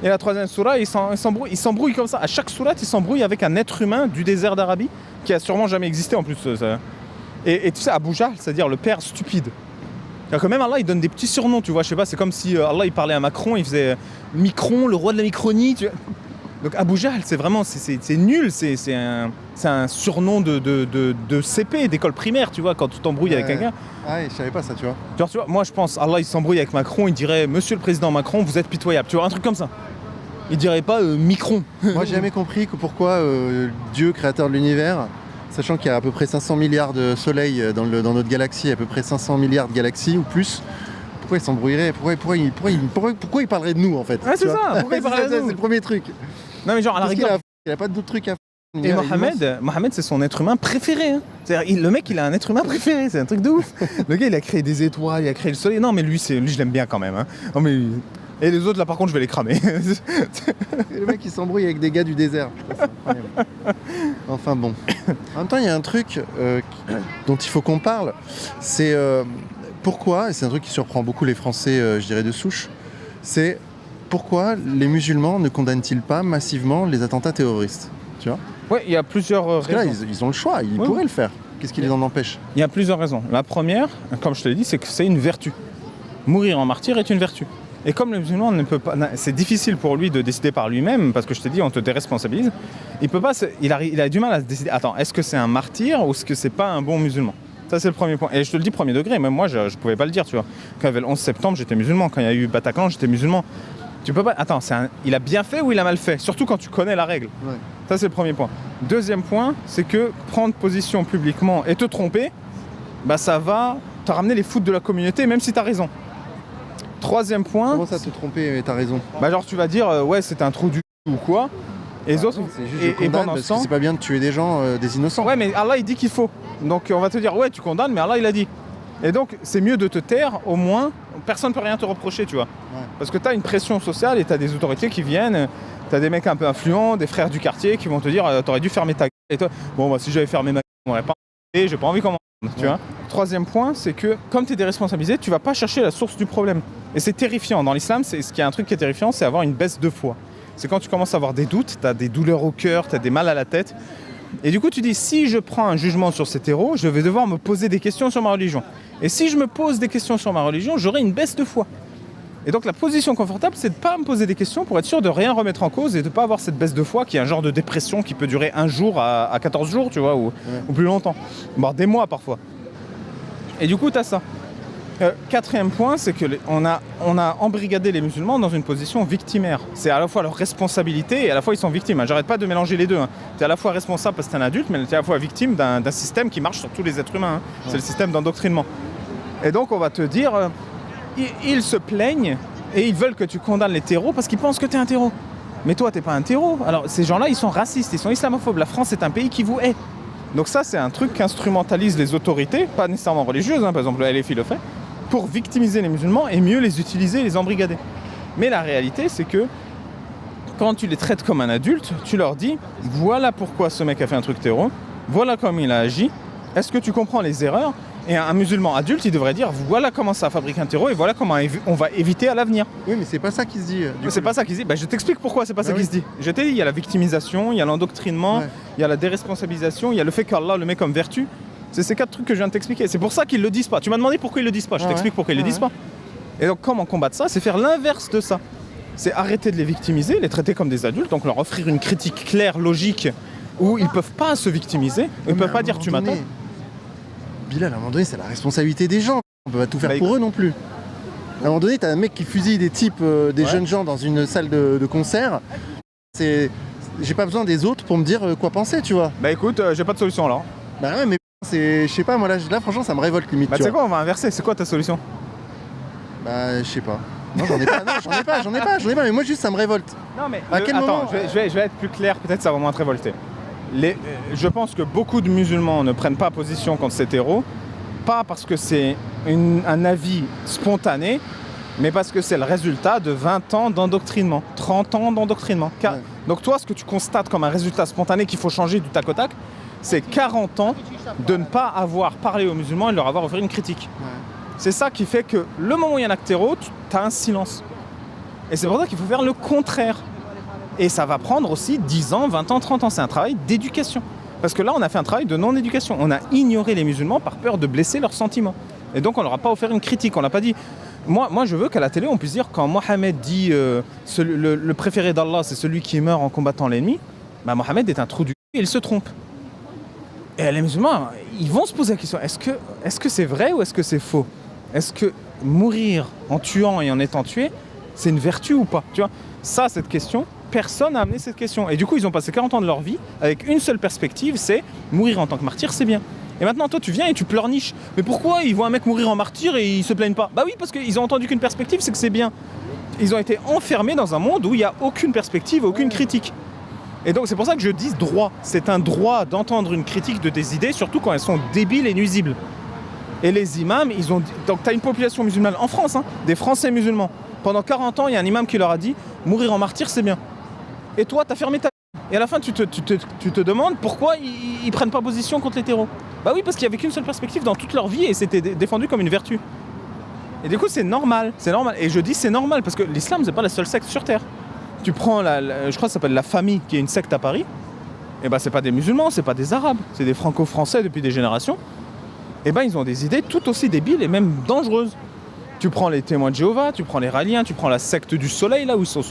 Et la troisième sourate il s'embrouille comme ça. À chaque sourate il s'embrouille avec un être humain du désert d'Arabie qui a sûrement jamais existé en plus. Et tu sais Abu Jahl c'est-à-dire le père stupide. Alors que même Allah il donne des petits surnoms, tu vois, je sais pas, c'est comme si Allah il parlait à Macron, il faisait Micron, le roi de la Micronie, tu vois. Donc Abu Jahl c'est vraiment, c'est nul, c'est un surnom de CP, d'école primaire, tu vois, quand tu t'embrouilles avec quelqu'un. Ah ouais, je savais pas ça, tu vois. Genre, tu vois, moi je pense, Allah il s'embrouille avec Macron, il dirait Monsieur le Président Macron, vous êtes pitoyable, tu vois, un truc comme ça. Il dirait pas Micron. Moi j'ai jamais compris pourquoi Dieu, créateur de l'univers, sachant qu'il y a à peu près 500 milliards de soleils dans notre galaxie, à peu près 500 milliards de galaxies ou plus, pourquoi il s'embrouillerait, pourquoi il parlerait de nous en fait? Ouais, c'est ça, pourquoi il parlerait de nous? C'est le premier truc. Non mais genre à la rigueur, il a pas d'autres trucs à faire. Et Mohammed c'est son être humain préféré. Hein. C'est-à-dire, le mec il a un être humain préféré, c'est un truc de ouf. Le gars il a créé des étoiles, il a créé le soleil. Non mais lui je l'aime bien quand même. Hein. Non, mais... Et les autres là par contre je vais les cramer. Le mec il s'embrouille avec des gars du désert. Enfin bon. En même temps il y a un truc dont il faut qu'on parle. C'est pourquoi, et c'est un truc qui surprend beaucoup les Français je dirais de souche, c'est pourquoi les musulmans ne condamnent-ils pas massivement les attentats terroristes, tu vois? Ouais, il y a plusieurs raisons. Parce que là, ils ont le choix, ils pourraient le faire. Qu'est-ce qui les en empêche? Il y a plusieurs raisons. La première, comme je te l'ai dit, c'est que c'est une vertu. Mourir en martyr est une vertu. Et comme le musulman ne peut pas, c'est difficile pour lui de décider par lui-même, parce que je te dis, on te déresponsabilise. Il peut pas, il a du mal à se décider. Attends, est-ce que c'est un martyr ou est-ce que c'est pas un bon musulman? Ça c'est le premier point. Et je te le dis premier degré, même moi je pouvais pas le dire, tu vois. Quand il y avait le 11 septembre, j'étais musulman. Quand il y a eu Bataclan, j'étais musulman. Tu peux pas. Attends, il a bien fait ou il a mal fait? Surtout quand tu connais la règle. Ouais. Ça c'est le premier point. Deuxième point, c'est que prendre position publiquement et te tromper, ça va te ramener les foutes de la communauté, même si t'as raison. Troisième point. Comment ça te tromper et t'as raison? Genre tu vas dire ouais c'est un trou du ou quoi. Et les autres. C'est juste et pendant ce temps, c'est pas bien de tuer des gens, des innocents. Ouais mais Allah il dit qu'il faut. Donc on va te dire ouais tu condamnes, mais Allah il a dit. Et donc, c'est mieux de te taire, au moins, personne ne peut rien te reprocher, tu vois. Ouais. Parce que tu as une pression sociale et tu as des autorités qui viennent, tu as des mecs un peu influents, des frères du quartier qui vont te dire t'aurais dû fermer ta gueule. Et toi, bon, bah, si j'avais fermé ma gueule, on m'aurait pas et j'ai pas envie qu'on m'en tu vois. Troisième point, c'est que comme tu es déresponsabilisé, tu vas pas chercher la source du problème. Et c'est terrifiant. Dans l'islam, ce qui est un truc qui est terrifiant, c'est avoir une baisse de foi. C'est quand tu commences à avoir des doutes, tu as des douleurs au cœur, tu as des mal à la tête. Et du coup, tu dis, si je prends un jugement sur cet héros, je vais devoir me poser des questions sur ma religion. Et si je me pose des questions sur ma religion, j'aurai une baisse de foi. Et donc la position confortable, c'est de ne pas me poser des questions pour être sûr de rien remettre en cause et de ne pas avoir cette baisse de foi qui est un genre de dépression qui peut durer un jour à 14 jours, tu vois, ou plus longtemps, voire des mois parfois. Et du coup, tu as ça. Quatrième point, c'est qu'on a embrigadé les musulmans dans une position victimaire. C'est à la fois leur responsabilité et à la fois ils sont victimes. J'arrête pas de mélanger les deux. Tu es à la fois responsable parce que tu es un adulte, mais tu es à la fois victime d'un système qui marche sur tous les êtres humains. C'est le système d'endoctrinement. Et donc on va te dire, ils se plaignent et ils veulent que tu condamnes les terreaux parce qu'ils pensent que tu es un terreau. Mais toi, tu n'es pas un terreau. Alors ces gens-là, ils sont racistes, ils sont islamophobes. La France est un pays qui vous hait. Donc ça, c'est un truc qu'instrumentalisent les autorités, pas nécessairement religieuses, par exemple le LFI le fait, pour victimiser les musulmans et mieux les utiliser et les embrigader. Mais la réalité, c'est que quand tu les traites comme un adulte, tu leur dis « Voilà pourquoi ce mec a fait un truc terreau, voilà comment il a agi, est-ce que tu comprends les erreurs ?» Et un musulman adulte, il devrait dire « Voilà comment ça fabrique un terreau et voilà comment on va éviter à l'avenir. » Oui, mais c'est pas ça qui se dit. C'est pas ça qui se dit. Je t'explique pourquoi c'est pas ça qui se dit. Je t'ai dit, il y a la victimisation, il y a l'endoctrinement, il y a la déresponsabilisation, il y a le fait qu'Allah le met comme vertu. C'est ces 4 trucs que je viens de t'expliquer. C'est pour ça qu'ils le disent pas. Tu m'as demandé pourquoi ils le disent pas. Je t'explique pourquoi ils le disent pas. Et donc comment combattre ça? C'est faire l'inverse de ça. C'est arrêter de les victimiser, les traiter comme des adultes, donc leur offrir une critique claire, logique, où ils peuvent pas se victimiser, ils peuvent pas dire tu m'attends. Bilal, à un moment donné, c'est la responsabilité des gens. On peut pas tout faire pour eux non plus. À un moment donné, t'as un mec qui fusille des types, des jeunes gens dans une salle de concert. J'ai pas besoin des autres pour me dire quoi penser, tu vois. Bah écoute, j'ai pas de solution là. Bah ouais, mais je sais pas, moi là franchement, ça me révolte limite. Bah tu sais quoi, on va inverser. C'est quoi ta solution? Bah je sais pas. Non, j'en ai pas. Mais moi juste, ça me révolte. Non mais à quel moment je vais être plus clair. Peut-être ça va moins te révolter. Je pense que beaucoup de musulmans ne prennent pas position contre ces terreaux, pas parce que c'est un avis spontané, mais parce que c'est le résultat de 20 ans d'endoctrinement, 30 ans d'endoctrinement. Donc toi, ce que tu constates comme un résultat spontané qu'il faut changer du tac au tac, c'est 40 ans de ne pas avoir parlé aux musulmans et de leur avoir offert une critique. C'est ça qui fait que le moment où il y en a que terreau, tu as un silence. Et c'est pour ça qu'il faut faire le contraire. Et ça va prendre aussi 10 ans, 20 ans, 30 ans. C'est un travail d'éducation. Parce que là, on a fait un travail de non-éducation. On a ignoré les musulmans par peur de blesser leurs sentiments. Et donc, on leur a pas offert une critique. On l'a pas dit. Moi, je veux qu'à la télé, on puisse dire quand Mohamed dit le préféré d'Allah, c'est celui qui meurt en combattant l'ennemi. Bah, Mohamed est un trou du cul et il se trompe. Et les musulmans, ils vont se poser la question est-ce que c'est vrai ou est-ce que c'est faux? Est-ce que mourir en tuant et en étant tué, c'est une vertu ou pas? Tu vois, ça, cette question, personne n'a amené cette question. Et du coup, ils ont passé 40 ans de leur vie avec une seule perspective, c'est mourir en tant que martyr, c'est bien. Et maintenant, toi, tu viens et tu pleurniches. Mais pourquoi ils voient un mec mourir en martyr et ils se plaignent pas? Bah oui, parce qu'ils ont entendu qu'une perspective, c'est que c'est bien. Ils ont été enfermés dans un monde où il n'y a aucune perspective, aucune critique. Et donc, c'est pour ça que je dis droit. C'est un droit d'entendre une critique de des idées, surtout quand elles sont débiles et nuisibles. Et les imams, ils ont dit... Donc, tu as une population musulmane en France, des Français musulmans. Pendant 40 ans, il y a un imam qui leur a dit « Mourir en martyr, c'est bien ». Et toi, tu as fermé ta... Et à la fin, tu te demandes pourquoi ils prennent pas position contre les terreaux. Bah oui, parce qu'il n'y avait qu'une seule perspective dans toute leur vie et c'était défendu comme une vertu. Et du coup, c'est normal. Et je dis c'est normal parce que l'islam, c'est pas la seule secte sur Terre. Tu prends, je crois que ça s'appelle la Famille, qui est une secte à Paris. Et bah, c'est pas des musulmans, c'est pas des arabes. C'est des franco-français depuis des générations. Et ben, ils ont des idées tout aussi débiles et même dangereuses. Tu prends les témoins de Jéhovah, tu prends les Raliens, tu prends la secte du soleil, là où ils sont...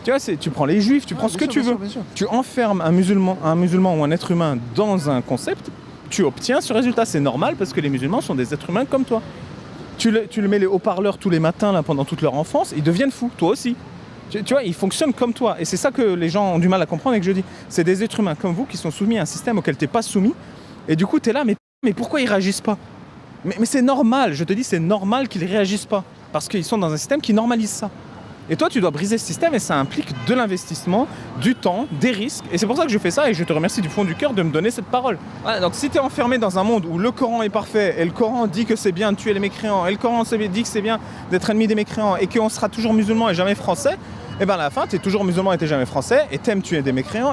Tu vois, tu prends les juifs, tu prends ce que tu veux. Tu enfermes un musulman ou un être humain dans un concept, tu obtiens ce résultat. C'est normal parce que les musulmans sont des êtres humains comme toi. Tu le mets les haut-parleurs tous les matins là, pendant toute leur enfance, ils deviennent fous, toi aussi. Tu vois, ils fonctionnent comme toi. Et c'est ça que les gens ont du mal à comprendre et que je dis. C'est des êtres humains comme vous qui sont soumis à un système auquel tu n'es pas soumis. Et du coup, tu es là, mais pourquoi ils réagissent pas? Mais c'est normal, je te dis, c'est normal qu'ils réagissent pas. Parce qu'ils sont dans un système qui normalise ça. Et toi, tu dois briser ce système et ça implique de l'investissement, du temps, des risques. Et c'est pour ça que je fais ça et je te remercie du fond du cœur de me donner cette parole. Voilà, donc si tu es enfermé dans un monde où le Coran est parfait et le Coran dit que c'est bien de tuer les mécréants et le Coran dit que c'est bien d'être ennemi des mécréants et qu'on sera toujours musulman et jamais français, et bien à la fin, tu es toujours musulman et tu n'es jamais français et tu aimes tuer des mécréants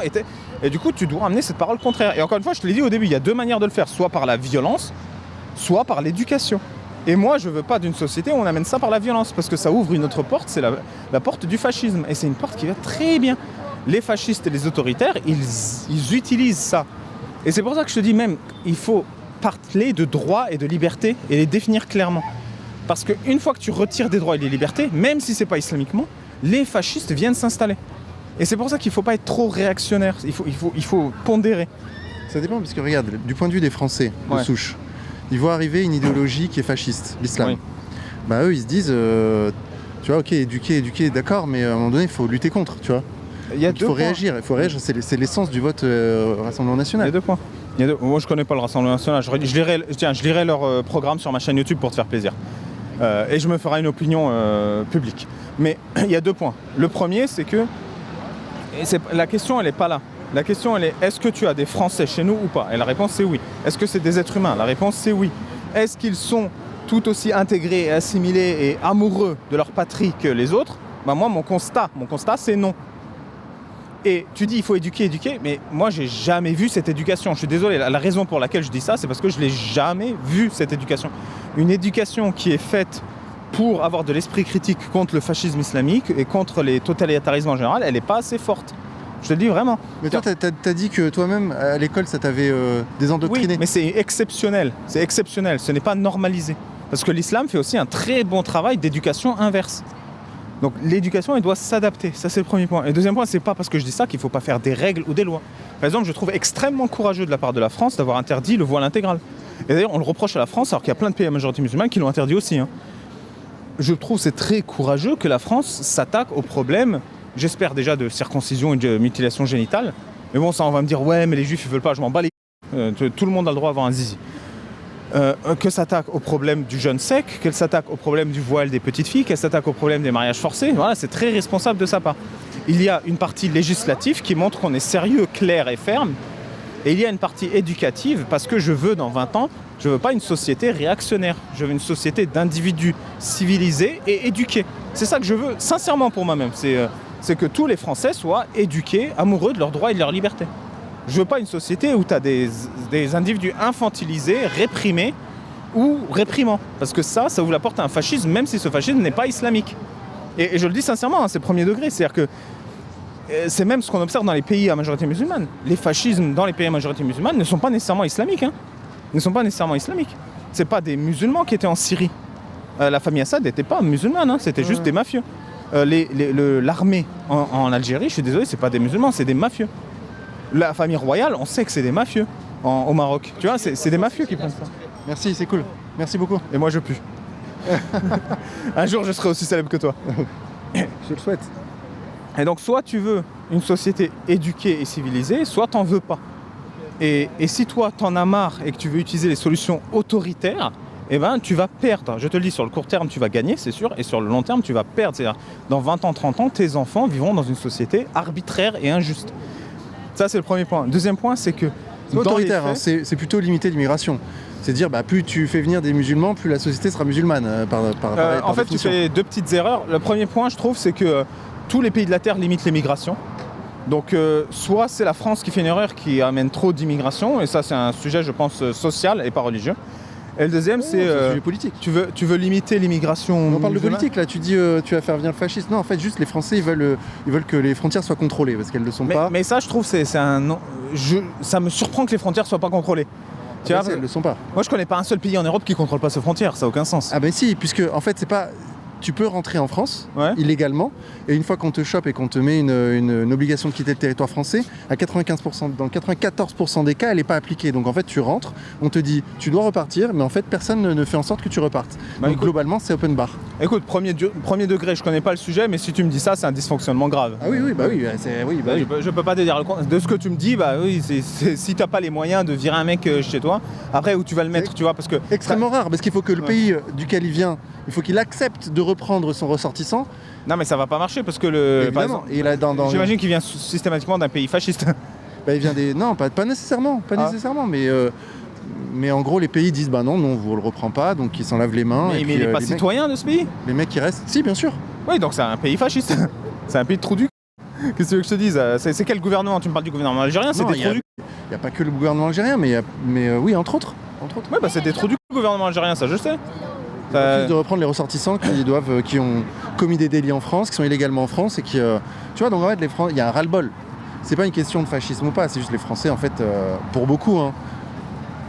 et du coup, tu dois amener cette parole contraire. Et encore une fois, je te l'ai dit au début, il y a deux manières de le faire, soit par la violence, soit par l'éducation. Et moi, je veux pas d'une société où on amène ça par la violence, parce que ça ouvre une autre porte, c'est la porte du fascisme. Et c'est une porte qui va très bien. Les fascistes et les autoritaires, ils utilisent ça. Et c'est pour ça que je te dis même, il faut parler de droits et de libertés et les définir clairement. Parce qu'une fois que tu retires des droits et des libertés, même si c'est pas islamiquement, les fascistes viennent s'installer. Et c'est pour ça qu'il ne faut pas être trop réactionnaire, il faut pondérer. Ça dépend, parce que regarde, du point de vue des Français de souche, ils voient arriver une idéologie qui est fasciste, l'islam. Oui. Bah eux, ils se disent, tu vois, ok, éduquer, d'accord, mais à un moment donné, il faut lutter contre, tu vois. Il faut réagir, c'est l'essence du vote Rassemblement National. Il y a 2 points. Moi, je connais pas le Rassemblement National, je lirai leur programme sur ma chaîne YouTube pour te faire plaisir. Et je me ferai une opinion publique. Mais il y a 2 points. Le premier, c'est que la question, elle n'est pas là. La question, elle est, est-ce que tu as des Français chez nous ou pas? Et la réponse, c'est oui. Est-ce que c'est des êtres humains? La réponse, c'est oui. Est-ce qu'ils sont tout aussi intégrés et assimilés et amoureux de leur patrie que les autres? Bah moi, mon constat, c'est non. Et tu dis, il faut éduquer, mais moi, j'ai jamais vu cette éducation. Je suis désolé, la raison pour laquelle je dis ça, c'est parce que je l'ai jamais vu, cette éducation. Une éducation qui est faite pour avoir de l'esprit critique contre le fascisme islamique et contre les totalitarismes en général, elle n'est pas assez forte. Je te le dis vraiment. Mais toi, t'as dit que toi-même, à l'école, ça t'avait désendoctriné. Oui, mais c'est exceptionnel. C'est exceptionnel. Ce n'est pas normalisé. Parce que l'islam fait aussi un très bon travail d'éducation inverse. Donc l'éducation, elle doit s'adapter. Ça, c'est le premier point. Et le deuxième point, c'est pas parce que je dis ça qu'il ne faut pas faire des règles ou des lois. Par exemple, je trouve extrêmement courageux de la part de la France d'avoir interdit le voile intégral. Et d'ailleurs, on le reproche à la France, alors qu'il y a plein de pays à majorité musulmane qui l'ont interdit aussi. Je trouve que c'est très courageux que la France s'attaque au problème, j'espère déjà, de circoncision et de mutilation génitale. Mais bon, ça, on va me dire, ouais, mais les juifs, ils veulent pas, je m'en bats les tout le monde a le droit d'avoir un zizi. Qu'elle s'attaque au problème du jeûne sec, qu'elle s'attaque au problème du voile des petites filles, qu'elle s'attaque au problème des mariages forcés. Voilà, c'est très responsable de sa part. Il y a une partie législative qui montre qu'on est sérieux, clair et ferme. Et il y a une partie éducative, parce que je veux, dans 20 ans, je ne veux pas une société réactionnaire. Je veux une société d'individus civilisés et éduqués. C'est ça que je veux, sincèrement pour moi-même. C'est que tous les Français soient éduqués, amoureux de leurs droits et de leurs libertés. Je veux pas une société où tu as des individus infantilisés, réprimés ou réprimants. Parce que ça ouvre la porte à un fascisme, même si ce fascisme n'est pas islamique. Et je le dis sincèrement, c'est premier degré. C'est-à-dire que c'est même ce qu'on observe dans les pays à majorité musulmane. Les fascismes dans les pays à majorité musulmane ne sont pas nécessairement islamiques. Ne sont pas nécessairement islamiques. C'est pas des musulmans qui étaient en Syrie. La famille Assad n'était pas musulmane, c'était juste des mafieux. L'armée en Algérie, je suis désolé, c'est pas des musulmans, c'est des mafieux. La famille royale, on sait que c'est des mafieux au Maroc. Tu vois, c'est des mafieux qui prennent ça. Merci, c'est cool. Merci beaucoup. Et moi, je pue. Un jour, je serai aussi célèbre que toi. Je le souhaite. Et donc, soit tu veux une société éduquée et civilisée, soit t'en veux pas. Et si toi, t'en as marre et que tu veux utiliser les solutions autoritaires, eh ben, tu vas perdre. Je te le dis, sur le court terme, tu vas gagner, c'est sûr, et sur le long terme, tu vas perdre. C'est-à-dire, dans 20 ans, 30 ans, tes enfants vivront dans une société arbitraire et injuste. Ça, c'est le premier point. Deuxième point, c'est que... C'est autoritaire, c'est plutôt limiter l'immigration. C'est dire, plus tu fais venir des musulmans, plus la société sera musulmane. En fait, tu fais 2 petites erreurs. Le premier point, je trouve, c'est que tous les pays de la Terre limitent l'immigration. Donc, soit c'est la France qui fait une erreur qui amène trop d'immigration, et ça, c'est un sujet, je pense, social et pas religieux. Et le deuxième, c'est politique. Tu veux limiter l'immigration. On parle de politique là. Tu dis tu vas faire venir le fascisme. Non, en fait, juste les Français, ils veulent que les frontières soient contrôlées parce qu'elles ne le sont pas. Mais ça, je trouve, ça me surprend que les frontières soient pas contrôlées. Tu vois, elles ne le sont pas. Moi, je connais pas un seul pays en Europe qui contrôle pas ses frontières. Ça n'a aucun sens. Ah ben si, puisque en fait, c'est pas. Tu peux rentrer en France illégalement, et une fois qu'on te chope et qu'on te met une obligation de quitter le territoire français, à 95%, dans 94% des cas, elle n'est pas appliquée. Donc en fait, tu rentres, on te dit tu dois repartir, mais en fait, personne ne fait en sorte que tu repartes. Donc globalement, c'est open bar. Écoute, premier degré, je connais pas le sujet, mais si tu me dis ça, c'est un dysfonctionnement grave. Ah oui, oui, bah oui, Je peux pas te dire le contraire. De ce que tu me dis, bah oui, si t'as pas les moyens de virer un mec chez toi, après où tu vas le mettre, tu vois, parce que... Extrêmement rare, parce qu'il faut que le pays duquel il vient, il faut qu'il accepte de reprendre son ressortissant. Non mais ça va pas marcher parce que par Évidemment. exemple, Et là, j'imagine qu'il vient systématiquement d'un pays fasciste. Bah, il vient des... Non, pas nécessairement, nécessairement, mais en gros, les pays disent bah non, on vous le reprend pas, donc ils s'en lavent les mains. Mais il est pas citoyen de ce pays. Les mecs qui restent, si, bien sûr. Oui, donc c'est un pays fasciste. C'est un pays de trou du cul. Qu'est-ce que tu veux que je te dise? C'est quel gouvernement? Tu me parles du gouvernement algérien, c'est Non, des trous du cul. Il n'y a pas que le gouvernement algérien, mais oui, entre autres. Oui, bah c'est des trous du cul, le gouvernement algérien, ça je sais. Ils refusent de reprendre les ressortissants qui ont commis des délits en France, qui sont illégalement en France et qui... Tu vois, donc en fait, il y a un ras-le-bol. C'est pas une question de fascisme ou pas, c'est juste les Français, en fait, pour beaucoup, hein,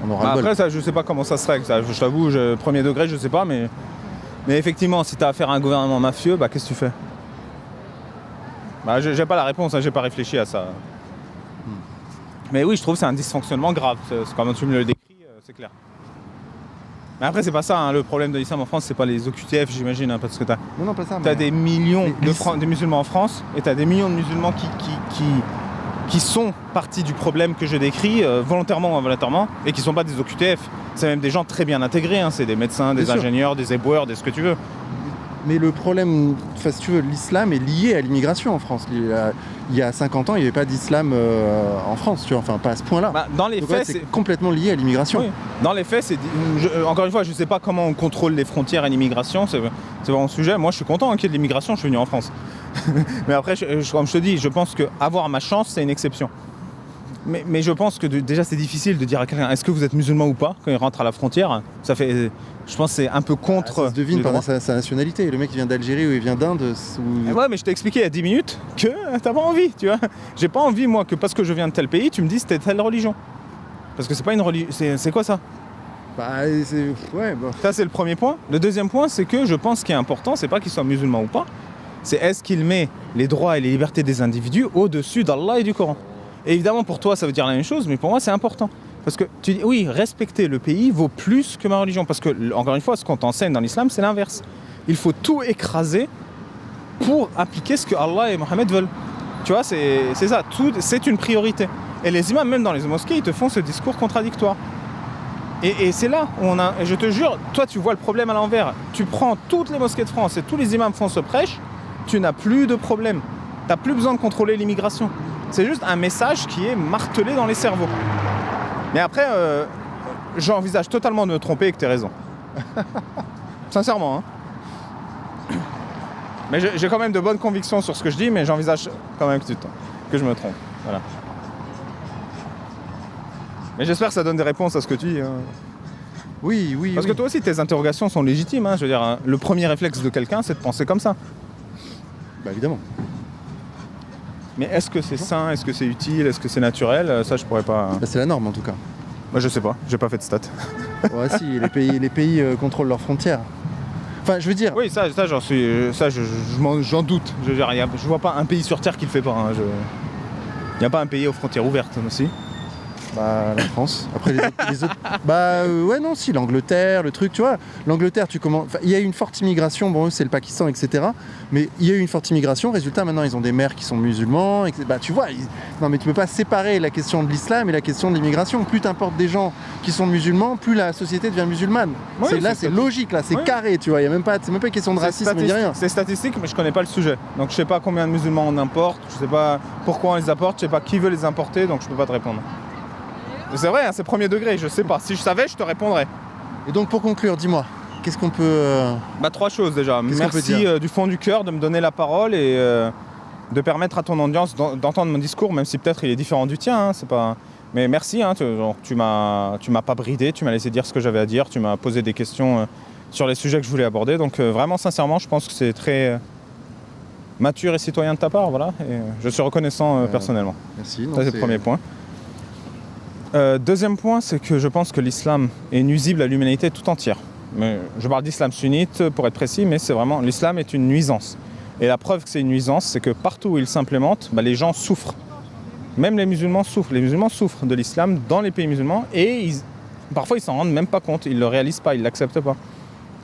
on aura Après, ça, je sais pas comment ça se règle, ça. Je t'avoue, premier degré, je sais pas, mais effectivement, si t'as affaire à un gouvernement mafieux, bah qu'est-ce que tu fais? Bah, j'ai pas la réponse, hein, j'ai pas réfléchi à ça. Mais oui, je trouve que c'est un dysfonctionnement grave, c'est comme tu me le décris, c'est clair. Mais après, c'est pas ça, hein, le problème de l'islam en France, c'est pas les OQTF, j'imagine, hein, parce que Non, pas ça. t'as des millions de musulmans en France, et t'as des millions de musulmans qui sont partie du problème que je décris, volontairement ou involontairement, et qui sont pas des OQTF. C'est même des gens très bien intégrés, hein, c'est des médecins, des ingénieurs, des éboueurs, des ce que tu veux. Mais le problème, enfin, si tu veux, l'islam est lié à l'immigration en France. Il y a 50 ans, il n'y avait pas d'islam en France, tu vois, enfin pas à ce point-là. Bah, dans les Donc, faits, ouais, c'est complètement lié à l'immigration. Oui. Dans les faits, encore une fois, je ne sais pas comment on contrôle les frontières et l'immigration, c'est vraiment un sujet. Moi, je suis content qu'il y ait de l'immigration, je suis venu en France. Mais après, comme je te dis, je pense qu'avoir ma chance, c'est une exception. Mais je pense que déjà, c'est difficile de dire à quelqu'un est-ce que vous êtes musulman ou pas quand il rentre à la frontière. Ça fait, je pense que c'est un peu contre. Ça se devine par sa nationalité. Le mec, il vient d'Algérie ou il vient d'Inde. Ouais, mais je t'ai expliqué il y a 10 minutes que t'as pas envie, tu vois. J'ai pas envie, moi, que parce que je viens de tel pays, tu me dises c'était telle religion. Parce que c'est pas une religion. C'est quoi ça? Bah, ouais, bah. Ça, c'est le premier point. Le deuxième point, c'est que je pense qu'il est important, c'est pas qu'il soit musulman ou pas, c'est est-ce qu'il met les droits et les libertés des individus au-dessus d'Allah et du Coran. Et évidemment, pour toi, ça veut dire la même chose, mais pour moi, c'est important. Parce que tu dis, oui, respecter le pays vaut plus que ma religion. Parce que, encore une fois, ce qu'on t'enseigne dans l'islam, c'est l'inverse. Il faut tout écraser pour appliquer ce que Allah et Mohammed veulent. Tu vois, c'est ça. Tout, c'est une priorité. Et les imams, même dans les mosquées, ils te font ce discours contradictoire. Et c'est là où et je te jure, toi, tu vois le problème à l'envers. Tu prends toutes les mosquées de France et tous les imams font ce prêche, tu n'as plus de problème. Tu n'as plus besoin de contrôler l'immigration. C'est juste un message qui est martelé dans les cerveaux. Mais après, j'envisage totalement de me tromper et que tu as raison. Sincèrement. Hein. Mais j'ai quand même de bonnes convictions sur ce que je dis, mais j'envisage quand même que je me trompe. Voilà. Mais j'espère que ça donne des réponses à ce que tu dis. Hein. Oui. Parce que toi aussi, tes interrogations sont légitimes. Hein. Je veux dire, hein, le premier réflexe de quelqu'un, c'est de penser comme ça. Bah évidemment. Mais est-ce que c'est sain, est-ce que c'est utile, est-ce que c'est naturel? Ça, je pourrais pas. Bah, c'est la norme en tout cas. Moi, je sais pas, j'ai pas fait de stats. Ouais, si, les pays contrôlent leurs frontières. Enfin, je veux dire. Oui, ça j'en doute. Je veux dire, je vois pas un pays sur Terre qui le fait pas. Hein. Il n'y a pas un pays aux frontières ouvertes aussi. Bah, la France. Après, les autres. Bah, ouais, non, si, l'Angleterre, le truc, tu vois. L'Angleterre, il y a eu une forte immigration, bon, eux, c'est le Pakistan, etc. Mais il y a eu une forte immigration, résultat, maintenant, ils ont des maires qui sont musulmans, etc. Bah, tu vois, non, mais tu peux pas séparer la question de l'islam et la question de l'immigration. Plus t'importes des gens qui sont musulmans, plus la société devient musulmane. Oui, c'est logique, là, c'est carré, tu vois. C'est même pas une question de racisme, ni rien. C'est statistique, mais je connais pas le sujet. Donc, je sais pas combien de musulmans on importe, je sais pas pourquoi on les apporte, je sais pas qui veut les importer, donc je peux pas te répondre. C'est vrai, hein, c'est premier degré, je sais pas. Si je savais, je te répondrais. Et donc pour conclure, dis-moi, qu'est-ce qu'on peut... Bah 3 choses déjà. Merci du fond du cœur de me donner la parole et de permettre à ton audience d'entendre mon discours, même si peut-être il est différent du tien. Hein, c'est pas... Mais merci, hein, tu m'as pas bridé, tu m'as laissé dire ce que j'avais à dire, tu m'as posé des questions sur les sujets que je voulais aborder. Donc vraiment, sincèrement, je pense que c'est très mature et citoyen de ta part. Voilà, et je suis reconnaissant personnellement. Merci. Ça, c'est le premier point. Deuxième point, c'est que je pense que l'islam est nuisible à l'humanité tout entière. Mais je parle d'islam sunnite pour être précis, mais c'est vraiment l'islam est une nuisance. Et la preuve que c'est une nuisance, c'est que partout où il s'implémente, les gens souffrent. Même les musulmans souffrent. Les musulmans souffrent de l'islam dans les pays musulmans et parfois ils s'en rendent même pas compte, ils le réalisent pas, ils l'acceptent pas.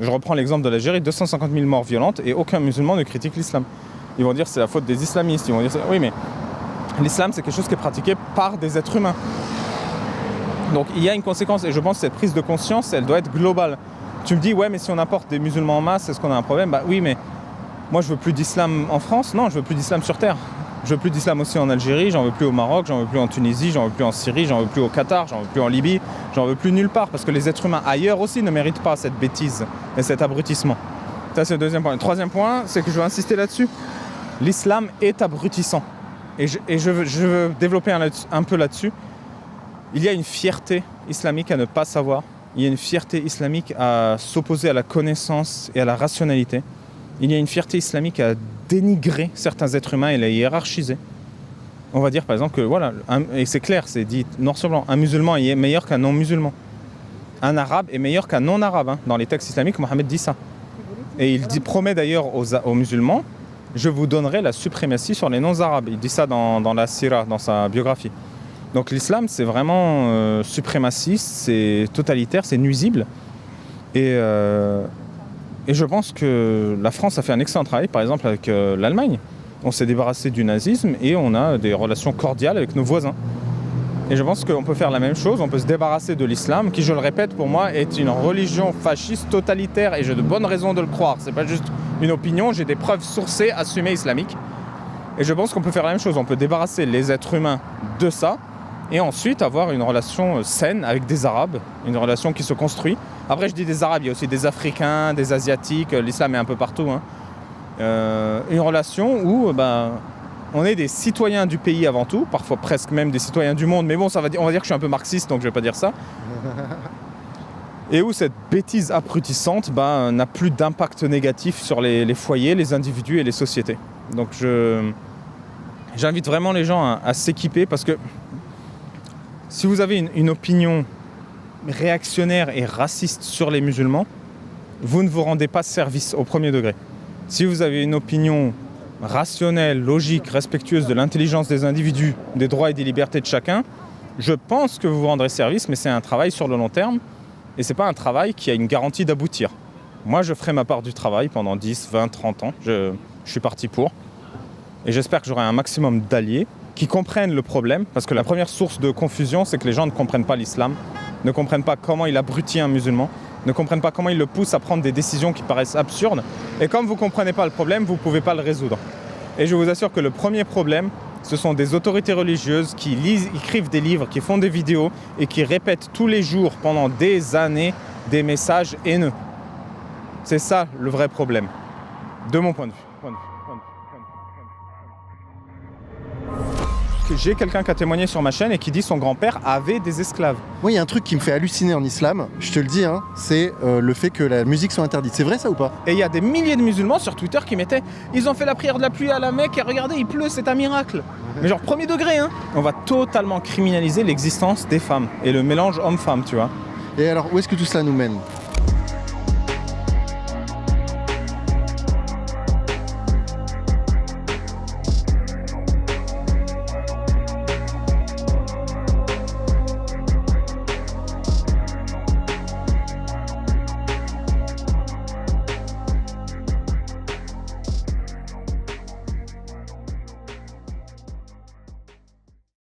Je reprends l'exemple de l'Algérie, 250 000 morts violentes et aucun musulman ne critique l'islam. Ils vont dire que c'est la faute des islamistes, ils vont dire oui mais l'islam c'est quelque chose qui est pratiqué par des êtres humains. Donc il y a une conséquence et je pense que cette prise de conscience elle doit être globale. Tu me dis ouais mais si on apporte des musulmans en masse, est-ce qu'on a un problème? Bah oui mais moi je veux plus d'islam en France, non je veux plus d'islam sur terre. Je veux plus d'islam aussi en Algérie, j'en veux plus au Maroc, j'en veux plus en Tunisie, j'en veux plus en Syrie, j'en veux plus au Qatar, j'en veux plus en Libye, j'en veux plus nulle part parce que les êtres humains ailleurs aussi ne méritent pas cette bêtise et cet abrutissement. Ça c'est le deuxième point. Le troisième point, c'est que je veux insister là-dessus. L'islam est abrutissant et je veux développer un peu là-dessus. Il y a une fierté islamique à ne pas savoir, il y a une fierté islamique à s'opposer à la connaissance et à la rationalité. Il y a une fierté islamique à dénigrer certains êtres humains et les hiérarchiser. On va dire par exemple que, voilà, et c'est clair, c'est dit noir sur blanc, un musulman est meilleur qu'un non-musulman. Un arabe est meilleur qu'un non-arabe. Hein. Dans les textes islamiques, Mohammed dit ça. Et il promet d'ailleurs aux musulmans, je vous donnerai la suprématie sur les non-arabes. Il dit ça dans la Sira, dans sa biographie. Donc l'islam, c'est vraiment suprémaciste, c'est totalitaire, c'est nuisible. Et je pense que la France a fait un excellent travail, par exemple, avec l'Allemagne. On s'est débarrassé du nazisme et on a des relations cordiales avec nos voisins. Et je pense qu'on peut faire la même chose, on peut se débarrasser de l'islam, qui, je le répète, pour moi, est une religion fasciste totalitaire, et j'ai de bonnes raisons de le croire. C'est pas juste une opinion, j'ai des preuves sourcées, assumées islamiques. Et je pense qu'on peut faire la même chose, on peut débarrasser les êtres humains de ça, et ensuite avoir une relation saine avec des Arabes, une relation qui se construit. Après, je dis des Arabes, il y a aussi des Africains, des Asiatiques, l'islam est un peu partout. Hein. Une relation où on est des citoyens du pays avant tout, parfois presque même des citoyens du monde, mais bon, on va dire que je suis un peu marxiste, donc je ne vais pas dire ça. Et où cette bêtise abrutissante n'a plus d'impact négatif sur les foyers, les individus et les sociétés. Donc j'invite vraiment les gens à s'équiper, parce que si vous avez une opinion réactionnaire et raciste sur les musulmans, vous ne vous rendez pas service au premier degré. Si vous avez une opinion rationnelle, logique, respectueuse de l'intelligence des individus, des droits et des libertés de chacun, je pense que vous vous rendrez service, mais c'est un travail sur le long terme, et c'est pas un travail qui a une garantie d'aboutir. Moi, je ferai ma part du travail pendant 10, 20, 30 ans, je suis parti pour, et j'espère que j'aurai un maximum d'alliés qui comprennent le problème, parce que la première source de confusion, c'est que les gens ne comprennent pas l'islam, ne comprennent pas comment il abrutit un musulman, ne comprennent pas comment il le pousse à prendre des décisions qui paraissent absurdes. Et comme vous ne comprenez pas le problème, vous ne pouvez pas le résoudre. Et je vous assure que le premier problème, ce sont des autorités religieuses qui écrivent des livres, qui font des vidéos et qui répètent tous les jours, pendant des années, des messages haineux. C'est ça le vrai problème, de mon point de vue. J'ai quelqu'un qui a témoigné sur ma chaîne et qui dit son grand-père avait des esclaves. Moi, il y a un truc qui me fait halluciner en islam, je te le dis, hein, c'est le fait que la musique soit interdite. C'est vrai ça ou pas? Et il y a des milliers de musulmans sur Twitter qui mettaient « Ils ont fait la prière de la pluie à la Mecque et regardez, il pleut, c'est un miracle !» Mais genre premier degré, hein. On va totalement criminaliser l'existence des femmes et le mélange homme-femme, tu vois. Et alors, où est-ce que tout cela nous mène?